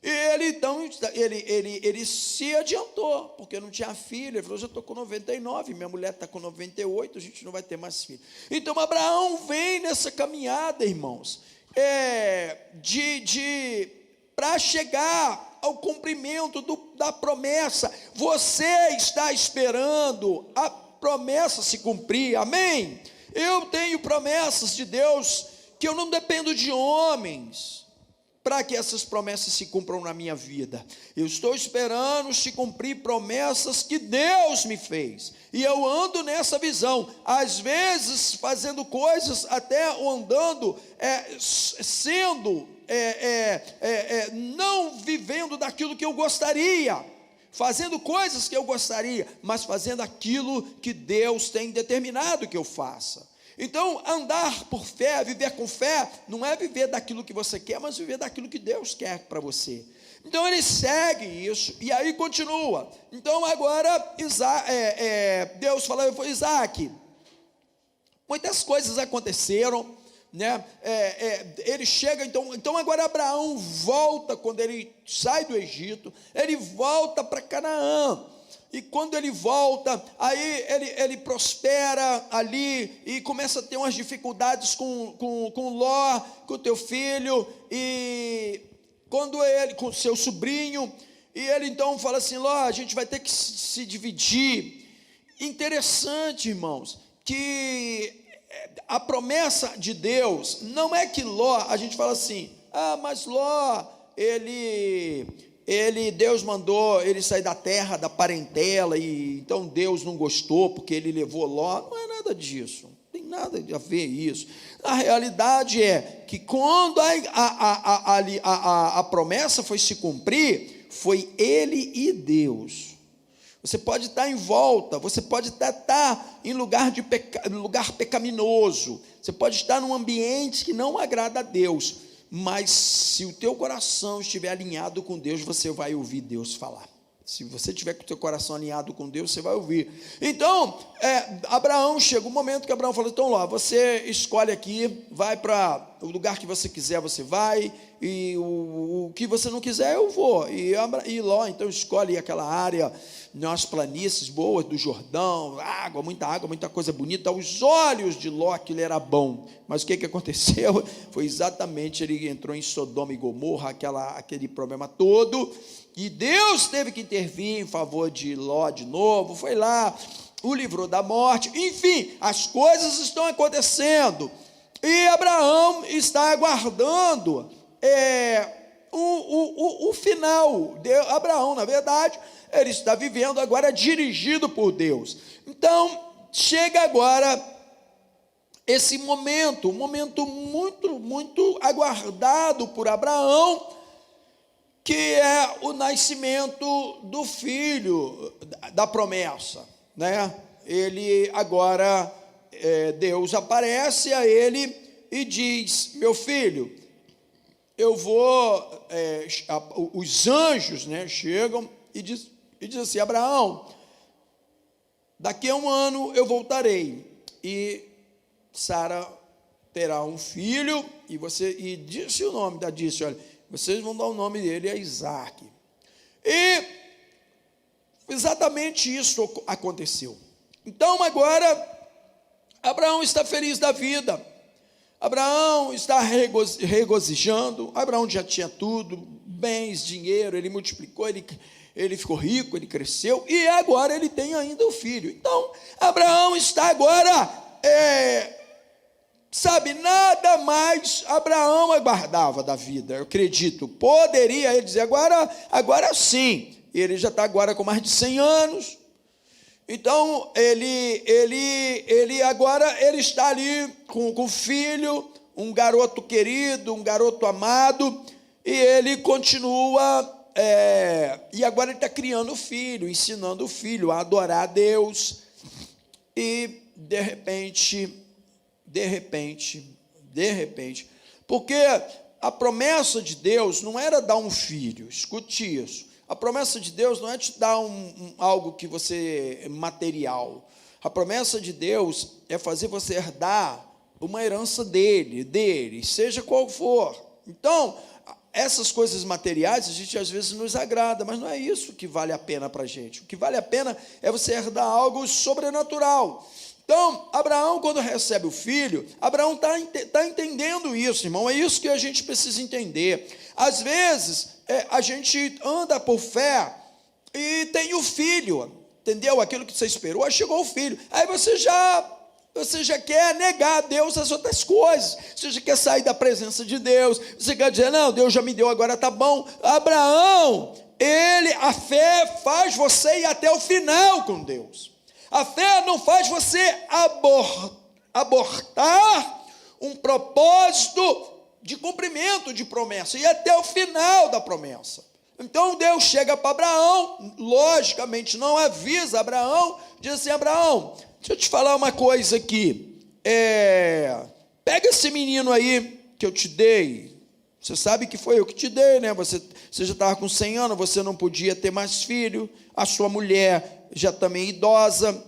E ele então, ele se adiantou, porque não tinha filho. Ele falou, já estou com 99, minha mulher está com 98, a gente não vai ter mais filho. Então Abraão vem nessa caminhada, irmãos, para chegar ao cumprimento da promessa. Você está esperando a promessa se cumprir, amém? Eu tenho promessas de Deus, que eu não dependo de homens, para que essas promessas se cumpram na minha vida. Eu estou esperando se cumprir promessas que Deus me fez, e eu ando nessa visão, às vezes fazendo coisas, até andando, sendo não vivendo daquilo que eu gostaria, fazendo coisas que eu gostaria, mas fazendo aquilo que Deus tem determinado que eu faça. Então, andar por fé, viver com fé, não é viver daquilo que você quer, mas viver daquilo que Deus quer para você. Então, ele segue isso, e aí continua. Então, agora, Deus falou para Isaac, muitas coisas aconteceram, né? Ele chega, então agora Abraão volta, quando ele sai do Egito, ele volta para Canaã. E quando ele volta, aí ele prospera ali e começa a ter umas dificuldades com Ló, com o teu filho, e quando ele, com o seu sobrinho, e ele então fala assim: Ló, a gente vai ter que se dividir. Interessante, irmãos, que a promessa de Deus não é que Ló, a gente fala assim, mas Ló, Deus mandou ele sair da terra, da parentela, e então Deus não gostou porque ele levou Ló. Não é nada disso, não tem nada a ver isso. A realidade é que quando a promessa foi se cumprir, foi ele e Deus. Você pode estar em volta, você pode estar em lugar pecaminoso, você pode estar num ambiente que não agrada a Deus, mas se o teu coração estiver alinhado com Deus, você vai ouvir Deus falar. Se você tiver com o teu coração alinhado com Deus, você vai ouvir. Então, Abraão, chega um momento que Abraão falou: então lá, você escolhe aqui, vai para o lugar que você quiser, você vai, e o que você não quiser, eu vou. E Ló, então, escolhe aquela área, nas planícies boas do Jordão, água, muita coisa bonita. Aos olhos de Ló, aquilo era bom. Mas o que aconteceu? Foi exatamente, ele entrou em Sodoma e Gomorra, aquele problema todo, e Deus teve que intervir em favor de Ló de novo, foi lá, o livrou da morte. Enfim, as coisas estão acontecendo, e Abraão está aguardando o final. Abraão, na verdade, ele está vivendo agora dirigido por Deus. Então, chega agora esse momento, um momento muito, muito aguardado por Abraão, que é o nascimento do filho da promessa, né? Ele agora, Deus aparece a ele e diz: meu filho, eu vou, os anjos, né, chegam e diz assim: Abraão, daqui a 1 ano eu voltarei, e Sara terá um filho, e disse o nome, disse: olha, vocês vão dar o nome dele a Isaac. E exatamente isso aconteceu. Então agora Abraão está feliz da vida, Abraão está regozijando. Abraão já tinha tudo, bens, dinheiro, ele multiplicou, ele ficou rico, ele cresceu, e agora ele tem ainda o filho. Então Abraão está agora, nada mais Abraão aguardava da vida, eu acredito. Poderia ele dizer: agora sim, ele já está agora com mais de 100 anos, então ele agora ele está ali com o filho, um garoto querido, um garoto amado, e ele continua, e agora ele está criando o filho, ensinando o filho a adorar a Deus, e de repente, porque a promessa de Deus não era dar um filho, escute isso. A promessa de Deus não é te dar algo que você material. A promessa de Deus é fazer você herdar uma herança dele, seja qual for. Então, essas coisas materiais, a gente às vezes nos agrada, mas não é isso que vale a pena para a gente. O que vale a pena é você herdar algo sobrenatural. Então, Abraão, quando recebe o filho, Abraão está entendendo isso, irmão. É isso que a gente precisa entender. Às vezes, a gente anda por fé e tem o filho, entendeu? Aquilo que você esperou, aí chegou o filho. Aí você já quer negar a Deus as outras coisas. Você já quer sair da presença de Deus. Você quer dizer: não, Deus já me deu, agora está bom. Abraão, a fé faz você ir até o final com Deus. A fé não faz você abortar um propósito de cumprimento de promessa, e até o final da promessa. Então Deus chega para Abraão, logicamente não avisa Abraão, diz assim: Abraão, deixa eu te falar uma coisa aqui, pega esse menino aí que eu te dei, você sabe que foi eu que te dei, né? Você já estava com 100 anos, você não podia ter mais filho, a sua mulher já também idosa,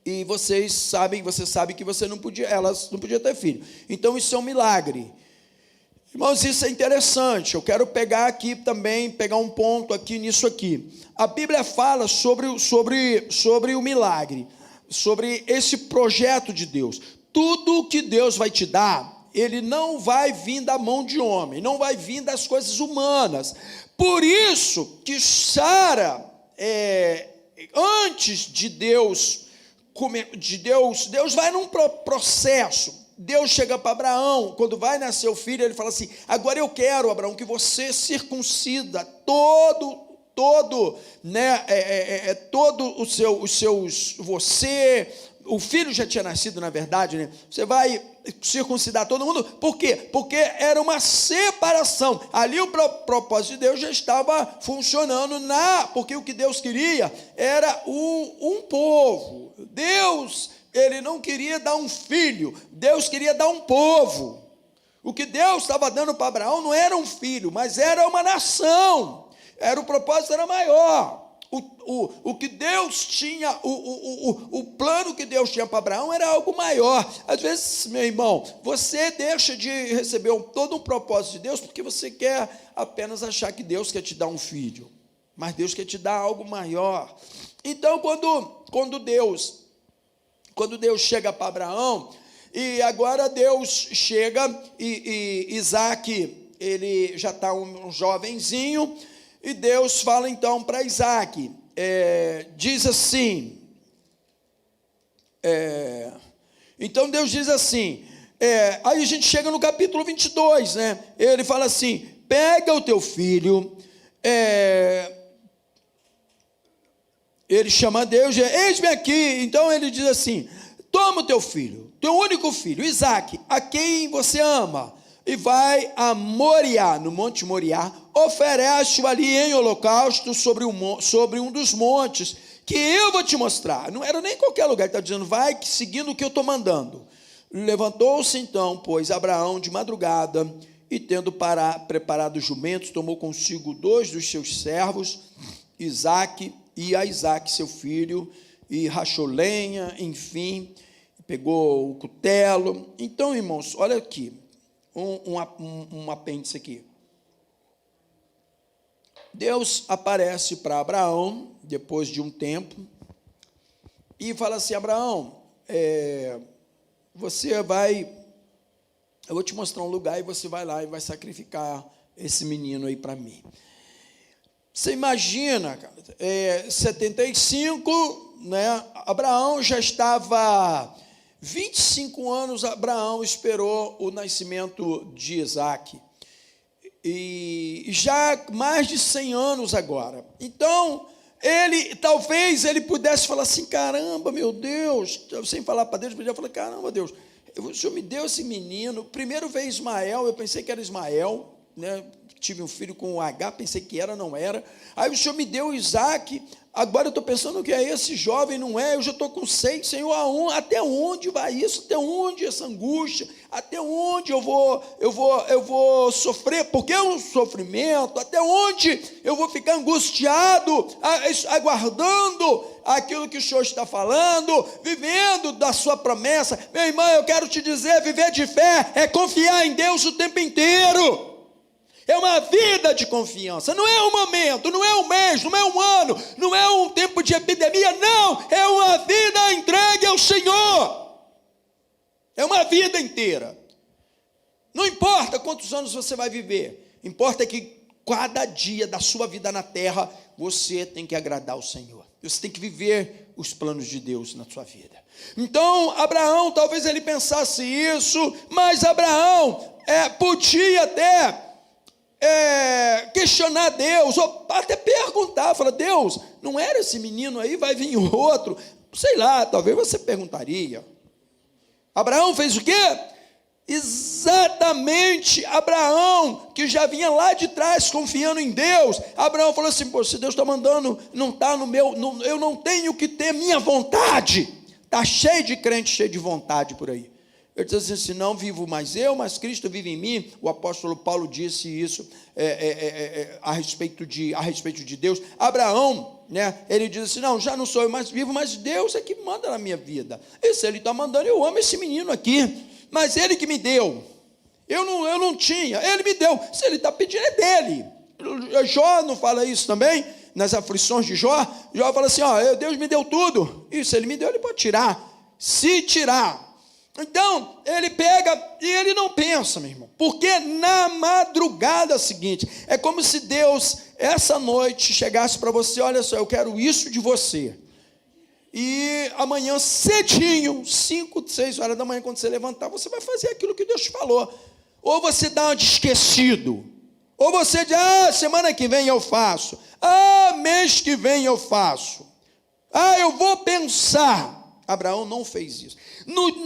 e você sabe que você não podia, elas não podia ter filho. Então isso é um milagre. Irmãos, isso é interessante. Eu quero pegar aqui também, pegar um ponto aqui nisso aqui. A Bíblia fala sobre o milagre, sobre esse projeto de Deus. Tudo que Deus vai te dar, ele não vai vir da mão de homem, não vai vir das coisas humanas. Por isso que Sara, antes de Deus vai num processo. Deus chega para Abraão, quando vai nascer o filho, ele fala assim: agora eu quero, Abraão, que você circuncida todo, né, o filho já tinha nascido, na verdade, né? Você vai circuncidar todo mundo. Por quê? Porque era uma separação. Ali o propósito de Deus já estava funcionando, porque o que Deus queria era um povo. Deus, ele não queria dar um filho, Deus queria dar um povo. O que Deus estava dando para Abraão não era um filho, mas era uma nação. O propósito era maior. O que Deus tinha, o plano que Deus tinha para Abraão era algo maior. Às vezes, meu irmão, você deixa de receber todo um propósito de Deus porque você quer apenas achar que Deus quer te dar um filho, mas Deus quer te dar algo maior. Então, quando Deus chega para Abraão, e agora Deus chega, e Isaac, ele já está um jovenzinho, e Deus fala então para Isaac, diz assim, então Deus diz assim, aí a gente chega no capítulo 22, né? Ele fala assim: pega o teu filho, ele chama Deus, eis-me aqui. Então ele diz assim: toma o teu filho, teu único filho, Isaac, a quem você ama, e vai a Moriá, no monte Moriá, oferece-o ali em holocausto sobre um dos montes, que eu vou te mostrar. Não era nem qualquer lugar, ele está dizendo: vai seguindo o que eu estou mandando. Levantou-se então, pois, Abraão de madrugada, e tendo preparado os jumentos, tomou consigo 2 dos seus servos, Isaque e a Isaque seu filho, e rachou lenha, enfim, pegou o cutelo. Então, irmãos, olha aqui, um apêndice aqui. Deus aparece para Abraão, depois de um tempo, e fala assim: Abraão, eu vou te mostrar um lugar, e você vai lá e vai sacrificar esse menino aí para mim. Você imagina, cara, 75, né? Abraão já estava 25 anos, Abraão esperou o nascimento de Isaque, e já mais de 100 anos agora. Então, talvez ele pudesse falar assim: caramba, meu Deus, sem falar para Deus, ele podia falar: caramba, Deus, o Senhor me deu esse menino. Primeiro veio Ismael, eu pensei que era Ismael, né? Tive um filho com H, pensei que não era. Aí o Senhor me deu Isaque, agora eu estou pensando que é esse jovem, não é? Eu já estou com 6, Senhor, até onde vai isso? Até onde essa angústia? Até onde eu vou sofrer? Porque é um sofrimento. Até onde eu vou ficar angustiado, aguardando aquilo que o Senhor está falando, vivendo da sua promessa? Meu irmão, eu quero te dizer, viver de fé é confiar em Deus o tempo inteiro. É uma vida de confiança, não é um momento, não é um mês, não é um ano, não é um tempo de epidemia, não, é uma vida entregue ao Senhor, é uma vida inteira. Não importa quantos anos você vai viver, importa que cada dia da sua vida na terra, você tem que agradar ao Senhor, você tem que viver os planos de Deus na sua vida. Então, Abraão, talvez ele pensasse isso, mas Abraão podia até questionar Deus, ou até perguntar, falar: Deus, não era esse menino aí, vai vir outro? Sei lá, talvez você perguntaria. Abraão fez o quê? Exatamente, Abraão, que já vinha lá de trás confiando em Deus. Abraão falou assim: pô, se Deus está mandando, não está no meu, eu não tenho que ter minha vontade. Está cheio de crente, cheio de vontade por aí. Ele diz assim: não vivo mais eu, mas Cristo vive em mim. O apóstolo Paulo disse isso a respeito de Deus. Abraão, né, ele diz assim: não, já não sou eu mais vivo, mas Deus é que manda na minha vida. E se ele está mandando, eu amo esse menino aqui, mas ele que me deu. Eu não tinha, ele me deu. Se ele está pedindo, é dele. Jó não fala isso também? Nas aflições de Jó, Jó fala assim: ó, Deus me deu tudo. E se ele me deu, ele pode tirar. Se tirar. Então, ele pega e ele não pensa, meu irmão, porque na madrugada seguinte, é como se Deus, essa noite, chegasse para você: olha só, eu quero isso de você. E amanhã cedinho, 5, 6 horas da manhã, quando você levantar, você vai fazer aquilo que Deus te falou. Ou você dá uma de esquecido, ou você diz: semana que vem eu faço, mês que vem eu faço, eu vou pensar. Abraão não fez isso.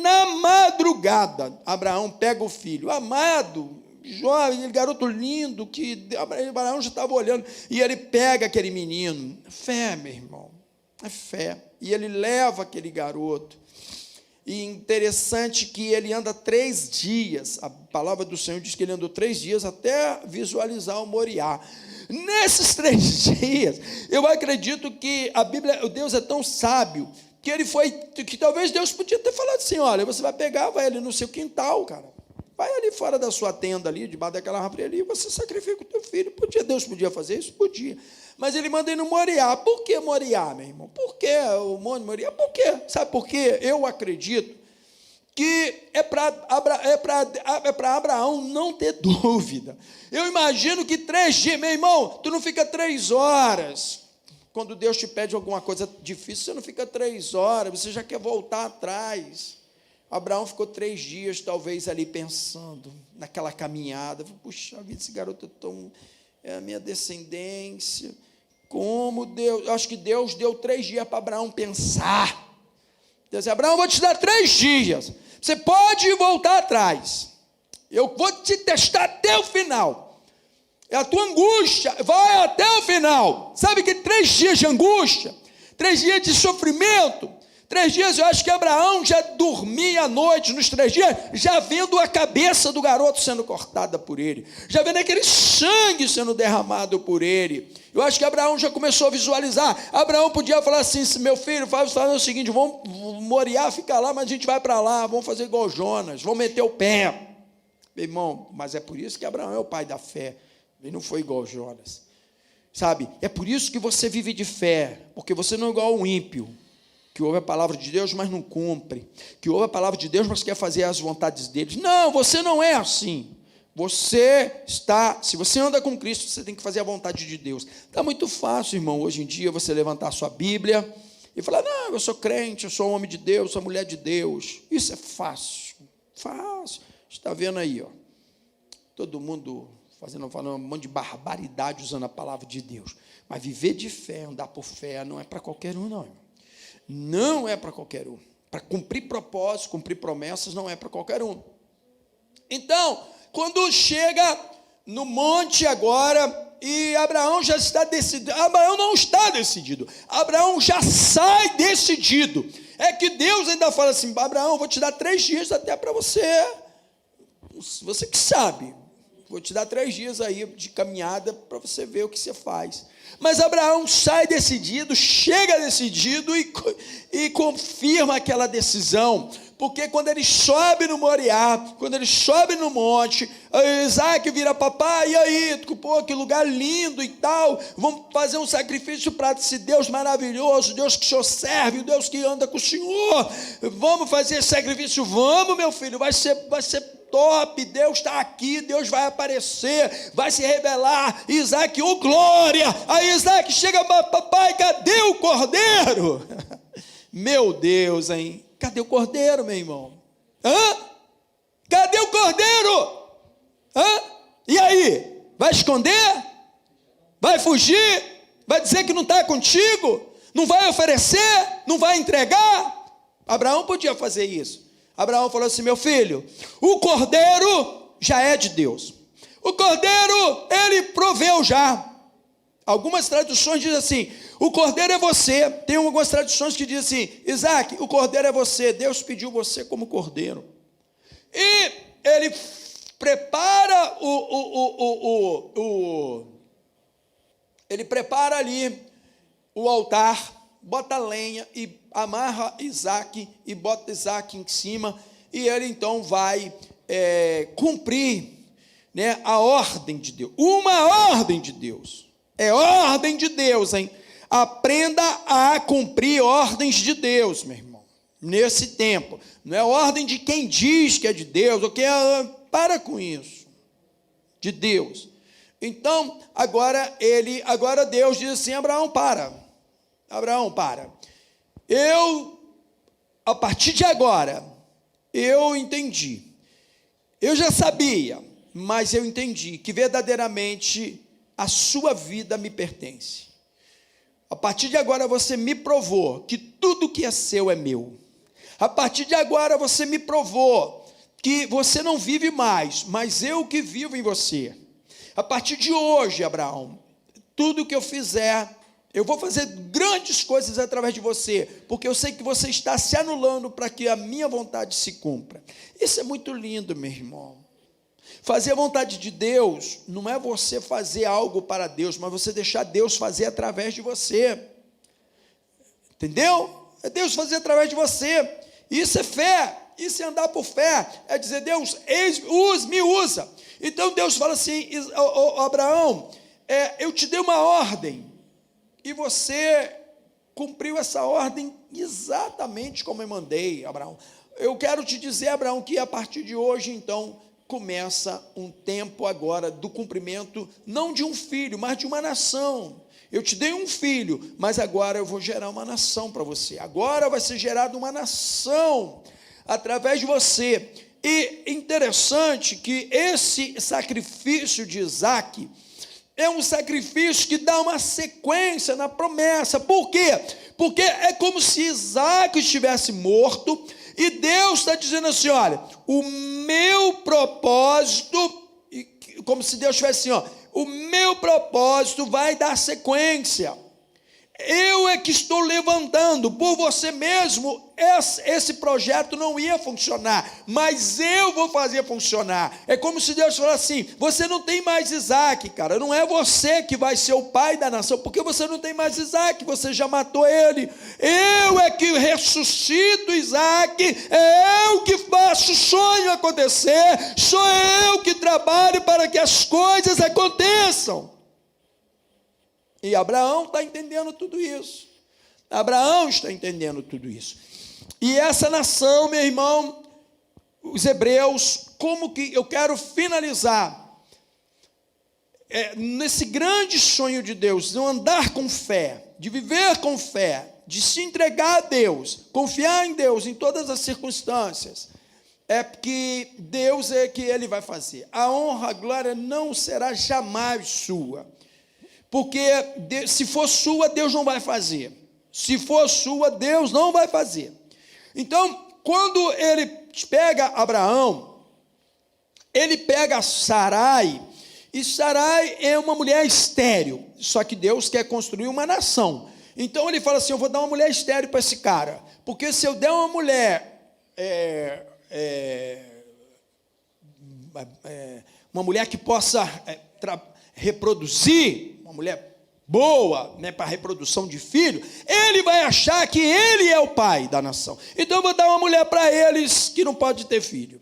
Na madrugada, Abraão pega o filho, amado, jovem, garoto lindo, que Abraão já estava olhando, e ele pega aquele menino. Fé, meu irmão, é fé. E ele leva aquele garoto. E interessante que ele anda 3 dias, a palavra do Senhor diz que ele andou 3 dias até visualizar o Moriá. Nesses 3 dias, eu acredito que a Bíblia, o Deus é tão sábio, que talvez Deus podia ter falado assim: olha, você vai pegar, vai ali no seu quintal, cara, vai ali fora da sua tenda ali, debaixo daquela árvore ali, você sacrifica o teu filho. Deus podia fazer isso? Podia. Mas ele manda ir no Moriá. Por que Moriá, meu irmão? Por que o Monte Moriá? Por quê? Sabe por quê? Eu acredito que é para Abraão não ter dúvida. Eu imagino que 3 dias, meu irmão, tu não fica 3 horas. Quando Deus te pede alguma coisa difícil, você não fica 3 horas, você já quer voltar atrás. Abraão ficou 3 dias, talvez, ali pensando naquela caminhada. Puxa vida, esse garoto é a minha descendência. Como Deus, eu acho que Deus deu 3 dias para Abraão pensar. Deus disse: Abraão, eu vou te dar 3 dias. Você pode voltar atrás. Eu vou te testar até o final. É a tua angústia, vai até o final. Sabe que 3 dias de angústia, 3 dias de sofrimento, 3 dias, eu acho que Abraão já dormia à noite, nos 3 dias, já vendo a cabeça do garoto sendo cortada por ele, já vendo aquele sangue sendo derramado por ele. Eu acho que Abraão já começou a visualizar. Abraão podia falar assim: meu filho, faz o seguinte, vamos Moriá, fica lá, mas a gente vai para lá, vamos fazer igual Jonas, vamos meter o pé. Meu irmão, mas é por isso que Abraão é o pai da fé. Ele não foi igual Jonas, sabe? É por isso que você vive de fé, porque você não é igual ao ímpio, que ouve a palavra de Deus, mas não cumpre, que ouve a palavra de Deus, mas quer fazer as vontades deles. Não, você não é assim. Se você anda com Cristo, você tem que fazer a vontade de Deus. Está muito fácil, irmão, hoje em dia, você levantar a sua Bíblia e falar: não, eu sou crente, eu sou homem de Deus, sou mulher de Deus. Isso é fácil, fácil. Está vendo aí, ó, todo mundo falando um monte de barbaridade usando a palavra de Deus. Mas viver de fé, andar por fé, não é para qualquer um, não. Não é para qualquer um. Para cumprir propósitos, cumprir promessas, não é para qualquer um. Então, quando chega no monte agora, e Abraão já está decidido, Abraão não está decidido, Abraão já sai decidido. É que Deus ainda fala assim: Abraão, vou te dar 3 dias até para você que sabe. Vou te dar 3 dias aí de caminhada para você ver o que você faz. Mas Abraão sai decidido, chega decidido e confirma aquela decisão. Porque quando ele sobe no Moriá, quando ele sobe no monte, Isaac vira: papai, e aí? Pô, que lugar lindo e tal. Vamos fazer um sacrifício para esse Deus maravilhoso, Deus que o Senhor serve, o Deus que anda com o Senhor. Vamos fazer esse sacrifício? Vamos, meu filho, vai ser top, Deus está aqui, Deus vai aparecer, vai se revelar. Isaac, glória! Aí Isaac chega: papai, cadê o cordeiro? Meu Deus, hein? Cadê o cordeiro, meu irmão? Cadê o cordeiro? E aí? Vai esconder? Vai fugir? Vai dizer que não está contigo? Não vai oferecer? Não vai entregar? Abraão podia fazer isso. Abraão falou assim: meu filho, o cordeiro já é de Deus. O cordeiro, ele proveu já. Algumas traduções dizem assim: o cordeiro é você. Tem algumas traduções que dizem assim: Isaac, o cordeiro é você. Deus pediu você como cordeiro. E ele prepara ele prepara ali o altar, bota lenha e amarra Isaac e bota Isaac em cima, e ele então vai cumprir, né, a ordem de Deus. Uma ordem de Deus. É ordem de Deus, hein? Aprenda a cumprir ordens de Deus, meu irmão, nesse tempo. Não é ordem de quem diz que é de Deus, ou que é, para com isso, de Deus. Então, agora Deus diz assim: Abraão, para. A partir de agora, eu entendi. Eu já sabia, mas eu entendi que verdadeiramente a sua vida me pertence. A partir de agora você me provou que tudo que é seu é meu. A partir de agora você me provou que você não vive mais, mas eu que vivo em você. A partir de hoje, Abraão, tudo que eu fizer, eu vou fazer grandes coisas através de você, porque eu sei que você está se anulando para que a minha vontade se cumpra. Isso é muito lindo, meu irmão. Fazer a vontade de Deus não é você fazer algo para Deus, mas você deixar Deus fazer através de você. Entendeu? É Deus fazer através de você. Isso é fé, isso é andar por fé. É dizer: Deus, me usa. Então Deus fala assim: Abraão, eu te dei uma ordem, e você cumpriu essa ordem exatamente como eu mandei, Abraão. Eu quero te dizer, Abraão, que a partir de hoje, então, começa um tempo agora do cumprimento, não de um filho, mas de uma nação. Eu te dei um filho, mas agora eu vou gerar uma nação para você. Agora vai ser gerada uma nação através de você. E interessante que esse sacrifício de Isaac é um sacrifício que dá uma sequência na promessa. Por quê? Porque é como se Isaac estivesse morto, e Deus está dizendo assim: olha, o meu propósito, como se Deus estivesse assim, o meu propósito vai dar sequência. Eu é que estou levantando, por você mesmo, esse projeto não ia funcionar, mas eu vou fazer funcionar. É como se Deus falasse assim: você não tem mais Isaac, cara, não é você que vai ser o pai da nação, porque você não tem mais Isaac, você já matou ele. Eu é que ressuscito Isaac, é eu que faço o sonho acontecer, sou eu que trabalho para que as coisas aconteçam. E Abraão está entendendo tudo isso. Abraão está entendendo tudo isso. E essa nação, meu irmão, os hebreus, como que eu quero finalizar nesse grande sonho de Deus, de andar com fé, de viver com fé, de se entregar a Deus, confiar em Deus em todas as circunstâncias. É que Deus é que Ele vai fazer. A honra, a glória não será jamais sua. Porque se for sua, Deus não vai fazer. Se for sua, Deus não vai fazer. Então, quando ele pega Abraão, ele pega Sarai, e Sarai é uma mulher estéril, só que Deus quer construir uma nação. Então ele fala assim: eu vou dar uma mulher estéril para esse cara, porque se eu der uma mulher, uma mulher que possa reproduzir, uma mulher boa, né, para reprodução de filho, ele vai achar que ele é o pai da nação. Então eu vou dar uma mulher para eles que não pode ter filho,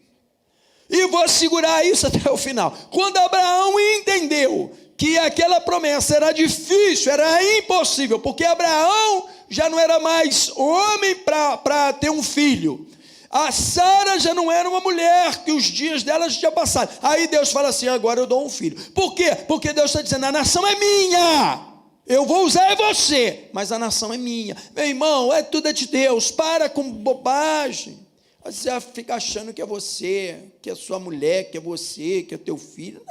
e vou segurar isso até o final. Quando Abraão entendeu que aquela promessa era difícil, era impossível, porque Abraão já não era mais homem para ter um filho, a Sara já não era uma mulher, que os dias dela já tinham passado. Aí Deus fala assim: agora eu dou um filho. Por quê? Porque Deus está dizendo: a nação é minha, eu vou usar você, mas a nação é minha. Meu irmão, tudo é de Deus. Para com bobagem. Você fica achando que é você, que é sua mulher, que é você, que é teu filho.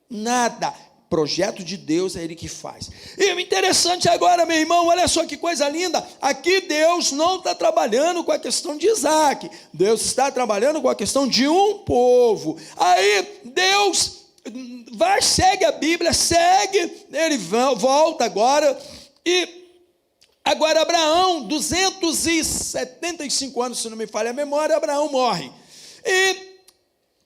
Nada. Projeto de Deus é Ele que faz. E o interessante agora, meu irmão, olha só que coisa linda. Aqui Deus não está trabalhando com a questão de Isaac. Deus está trabalhando com a questão de um povo. Aí Deus segue a Bíblia, segue, ele volta agora. E agora Abraão, 275 anos, se não me falha a memória, Abraão morre. E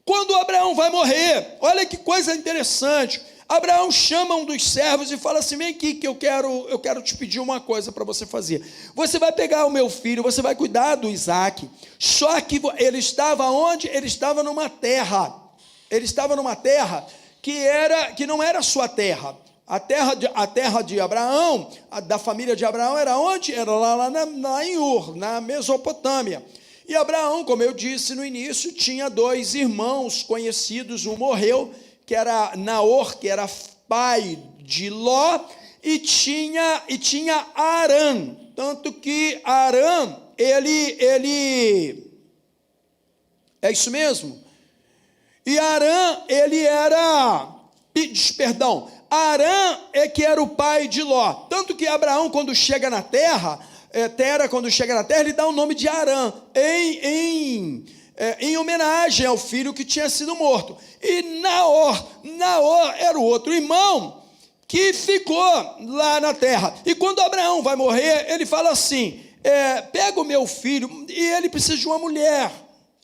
quando Abraão vai morrer, olha que coisa interessante. Abraão chama um dos servos e fala assim: vem aqui que eu quero te pedir uma coisa para você fazer. Você vai pegar o meu filho, você vai cuidar do Isaac. Só que ele estava onde? Ele estava numa terra. Ele estava numa terra que não era sua terra. A terra de Abraão, da família de Abraão, era onde? Era lá em Ur, na Mesopotâmia. E Abraão, como eu disse no início, tinha 2 irmãos conhecidos. Um morreu, que era Naor, que era pai de Ló, e tinha Arã, tanto que Arã, ele é isso mesmo? E Arã, Arã é que era o pai de Ló, tanto que Abraão, quando chega na terra, ele dá o nome de Arã, em homenagem ao filho que tinha sido morto. E Naor era o outro irmão que ficou lá na terra. E quando Abraão vai morrer, ele fala assim: pega o meu filho, e ele precisa de uma mulher.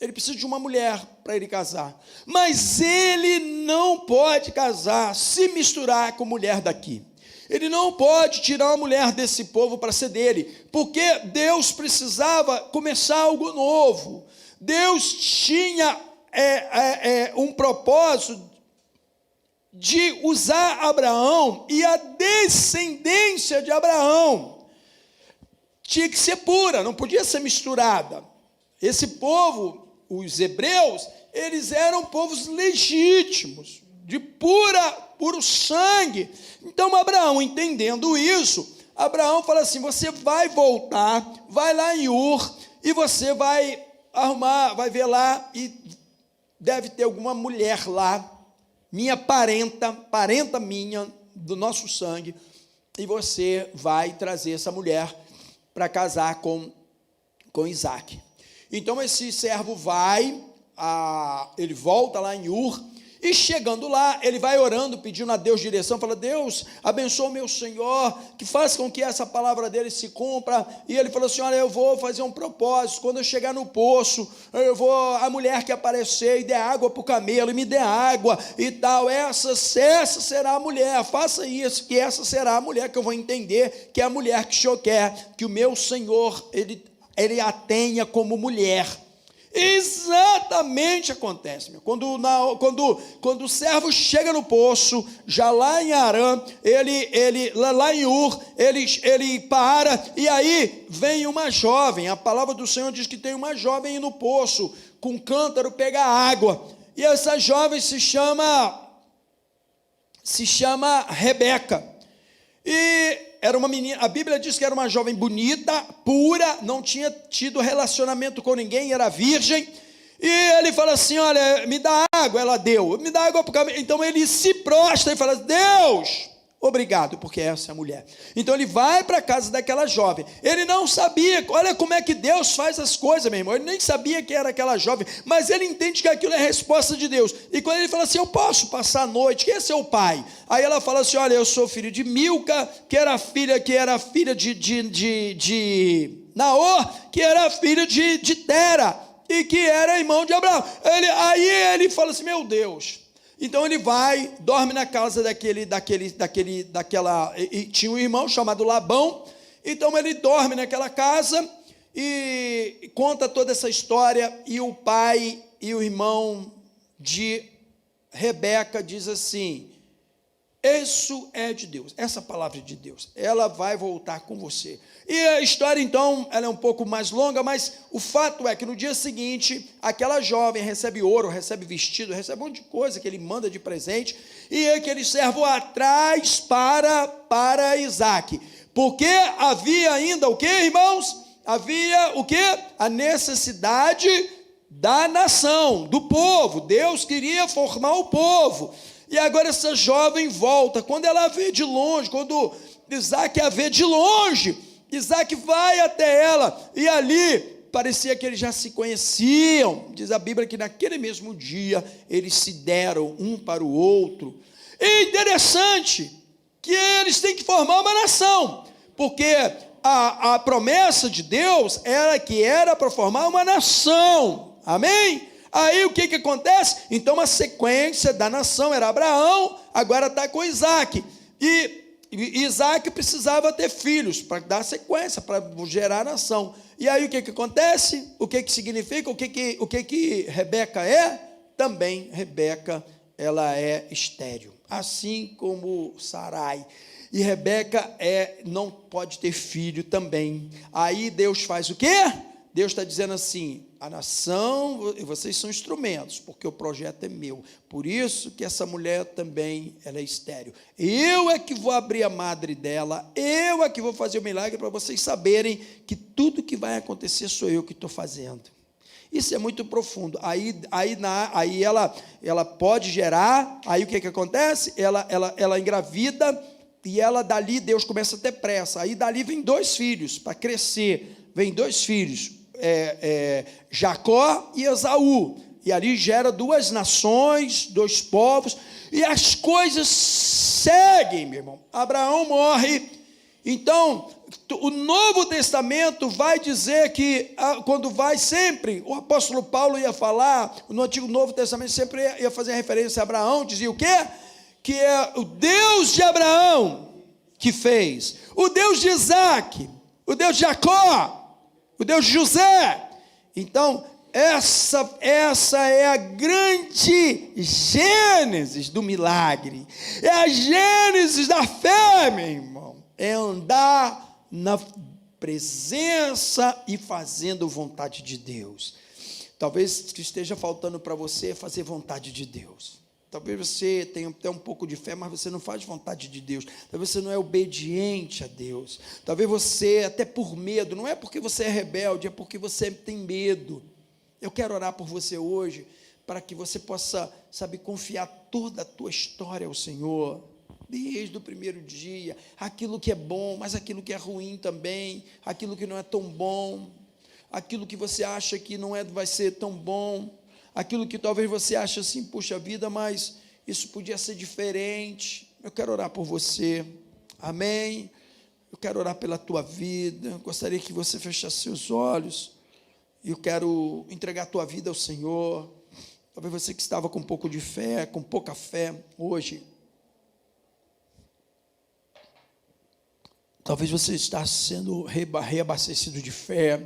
Ele precisa de uma mulher para ele casar. Mas ele não pode casar, se misturar com mulher daqui. Ele não pode tirar uma mulher desse povo para ser dele, porque Deus precisava começar algo novo. Deus tinha um propósito de usar Abraão, e a descendência de Abraão tinha que ser pura, não podia ser misturada. Esse povo, os hebreus, eles eram povos legítimos, de puro sangue. Então Abraão, entendendo isso, Abraão fala assim: você vai voltar, vai lá em Ur, e você vai vai ver lá, e deve ter alguma mulher lá, minha parenta minha, do nosso sangue, e você vai trazer essa mulher para casar com Isaac. Então esse servo ele volta lá em Ur, e chegando lá, ele vai orando, pedindo a Deus direção, fala: Deus, abençoa o meu Senhor, que faça com que essa palavra dele se cumpra. E ele falou assim: olha, eu vou fazer um propósito, quando eu chegar no poço, a mulher que aparecer e der água para o camelo, e me dê água e tal, essa será a mulher, faça isso, que essa será a mulher que eu vou entender, que é a mulher que o Senhor quer, que o meu Senhor, ele a tenha como mulher. Exatamente acontece, meu. Quando o servo chega no poço, já lá em Arã, lá em Ur, ele para, e aí vem uma jovem. A palavra do Senhor diz que tem uma jovem no poço, com um cântaro pegar água, e essa jovem se chama Rebeca, e era uma menina. A Bíblia diz que era uma jovem bonita, pura, não tinha tido relacionamento com ninguém, era virgem. E ele fala assim: olha, me dá água. Ela deu, me dá água para o camelo. Então ele se prostra e fala: Deus, obrigado, porque essa é a mulher. Então ele vai para a casa daquela jovem. Ele não sabia, olha como é que Deus faz as coisas, meu irmão. Ele nem sabia que era aquela jovem, mas ele entende que aquilo é a resposta de Deus. E quando ele fala assim: eu posso passar a noite, quem é seu pai? Aí ela fala assim: olha, eu sou filho de Milca, que era filha de Naor, que era filho de Tera, e que era irmão de Abraão. Aí ele fala assim: meu Deus. Então ele vai, dorme na casa daquela, e tinha um irmão chamado Labão. Então ele dorme naquela casa e conta toda essa história, e o pai e o irmão de Rebeca diz assim: isso é de Deus, essa palavra é de Deus, ela vai voltar com você. E a história, então, ela é um pouco mais longa, mas o fato é que no dia seguinte, aquela jovem recebe ouro, recebe vestido, recebe um monte de coisa que ele manda de presente, e aquele servo atrás para Isaac, porque havia ainda o que, irmãos? Havia o que? A necessidade da nação, do povo. Deus queria formar o povo. E agora essa jovem volta. Quando ela a vê de longe, quando Isaac a vê de longe, Isaac vai até ela, e ali parecia que eles já se conheciam. Diz a Bíblia que naquele mesmo dia eles se deram um para o outro. E interessante que eles têm que formar uma nação, porque a promessa de Deus era para formar uma nação. Amém? Aí o que acontece? Então a sequência da nação era Abraão, agora está com Isaac. E Isaac precisava ter filhos para dar sequência, para gerar a nação. E aí o que acontece? O que significa? O que Rebeca é? Também Rebeca, ela é estéril, assim como Sarai. E Rebeca não pode ter filho também. Aí Deus faz o quê? Deus está dizendo assim: a nação, vocês são instrumentos, porque o projeto é meu. Por isso que essa mulher também, ela é estéril. Eu é que vou abrir a madre dela, eu é que vou fazer o milagre para vocês saberem que tudo que vai acontecer sou eu que estou fazendo. Isso é muito profundo. Aí ela pode gerar, aí o que acontece? Ela engravida, e ela dali, Deus começa a ter pressa. Aí dali vem 2 filhos, para crescer, vem 2 filhos, Jacó e Esaú, e ali gera 2 nações, 2 povos, e as coisas seguem, meu irmão. Abraão morre. Então o Novo Testamento vai dizer que, quando vai sempre, o apóstolo Paulo ia falar, no Novo Testamento sempre ia fazer referência a Abraão, dizia o quê? Que é o Deus de Abraão que fez, o Deus de Isaac, o Deus de Jacó, o Deus de José. Então essa é a grande gênesis do milagre, é a gênesis da fé, meu irmão, é andar na presença e fazendo vontade de Deus. Talvez o que esteja faltando para você é fazer vontade de Deus. Talvez você tenha até um pouco de fé, mas você não faz vontade de Deus. Talvez você não é obediente a Deus. Talvez você, até por medo, não é porque você é rebelde, é porque você tem medo. Eu quero orar por você hoje, para que você possa, confiar toda a tua história ao Senhor, desde o primeiro dia, aquilo que é bom, mas aquilo que é ruim também, aquilo que não é tão bom, aquilo que você acha que não vai ser tão bom, aquilo que talvez você ache assim, puxa vida, mas isso podia ser diferente. Eu quero orar por você, amém? Eu quero orar pela tua vida. Eu gostaria que você fechasse seus olhos, e eu quero entregar a tua vida ao Senhor. Talvez você que estava com um pouco de fé, com pouca fé hoje, talvez você está sendo reabastecido de fé.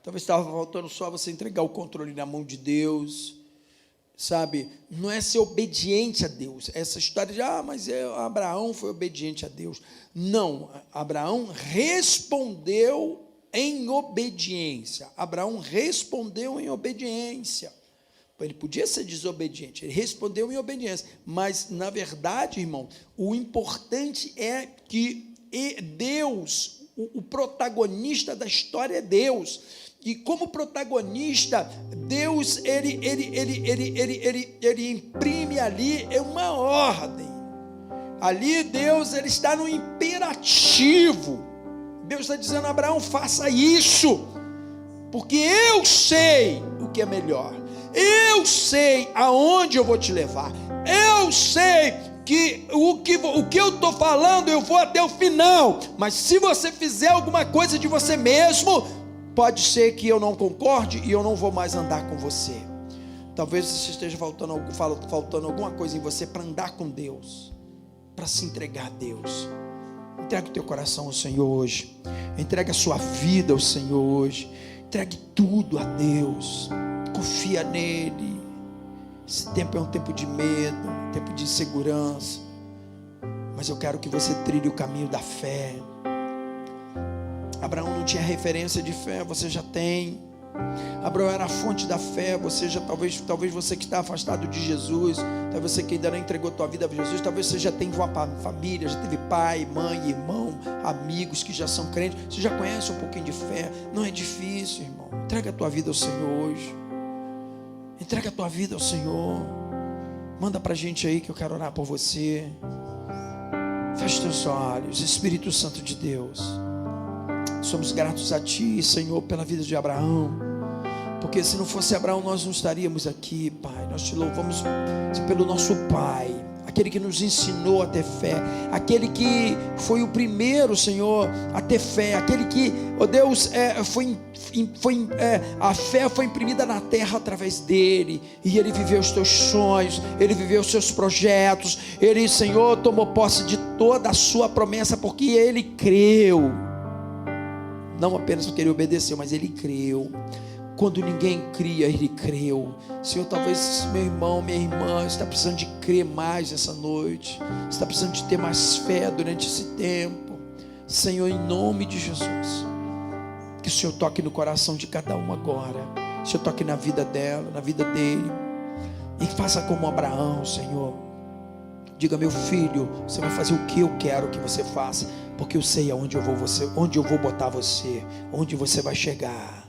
Talvez estava faltando só você entregar o controle na mão de Deus, não é ser obediente a Deus. Essa história de, mas Abraão foi obediente a Deus. Não, Abraão respondeu em obediência. Abraão respondeu em obediência. Ele podia ser desobediente, ele respondeu em obediência. Mas, na verdade, irmão, o importante é que Deus, o protagonista da história é Deus. E como protagonista, Deus, ele imprime ali uma ordem. Ali Deus, ele está no imperativo. Deus está dizendo a Abraão: faça isso, porque eu sei o que é melhor. Eu sei aonde eu vou te levar. Eu sei que o que eu estou falando, eu vou até o final. Mas se você fizer alguma coisa de você mesmo, pode ser que eu não concorde e eu não vou mais andar com você. Talvez esteja faltando alguma coisa em você para andar com Deus, para se entregar a Deus. Entregue o teu coração ao Senhor hoje. Entregue a sua vida ao Senhor hoje. Entregue tudo a Deus. Confia nele. Esse tempo é um tempo de medo, um tempo de insegurança, mas eu quero que você trilhe o caminho da fé. Abraão não tinha referência de fé, você já tem. Abraão era a fonte da fé. Você já, talvez você que está afastado de Jesus, talvez você que ainda não entregou a tua vida a Jesus, talvez você já tenha uma família, já teve pai, mãe, irmão, amigos que já são crentes, você já conhece um pouquinho de fé. Não é difícil, irmão. Entrega a tua vida ao Senhor hoje. Entrega a tua vida ao Senhor. Manda para a gente aí que eu quero orar por você. Feche teus olhos. Espírito Santo de Deus, somos gratos a Ti, Senhor, pela vida de Abraão, porque se não fosse Abraão nós não estaríamos aqui, Pai. Nós Te louvamos pelo nosso Pai, aquele que nos ensinou a ter fé, aquele que foi o primeiro, Senhor, a ter fé, aquele que, ó Deus, a fé foi imprimida na terra através dele, e ele viveu os teus sonhos, ele viveu os seus projetos, ele, Senhor, tomou posse de toda a sua promessa, porque ele creu, não apenas porque ele obedeceu, mas ele creu. Quando ninguém cria, ele creu. Senhor, talvez meu irmão, minha irmã está precisando de crer mais essa noite, está precisando de ter mais fé durante esse tempo. Senhor, em nome de Jesus, que o Senhor toque no coração de cada um agora, o Senhor toque na vida dela, na vida dele, e faça como Abraão, Senhor. Diga: meu filho, você vai fazer o que eu quero que você faça, porque eu sei aonde eu vou botar você, onde você vai chegar.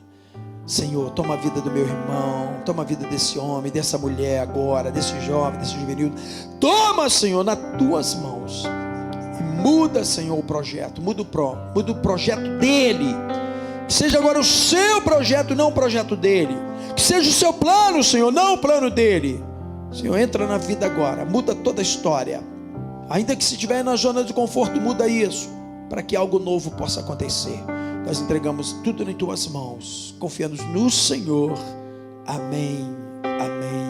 Senhor, toma a vida do meu irmão, toma a vida desse homem, dessa mulher agora, desse jovem, desse juvenil. Toma, Senhor, nas tuas mãos, e muda, Senhor, o projeto, muda o projeto dele, que seja agora o seu projeto, não o projeto dele, que seja o seu plano, Senhor, não o plano dele. Senhor, entra na vida agora, muda toda a história, ainda que se estiver na zona de conforto, muda isso, para que algo novo possa acontecer. Nós entregamos tudo em tuas mãos, confiando no Senhor. Amém, amém.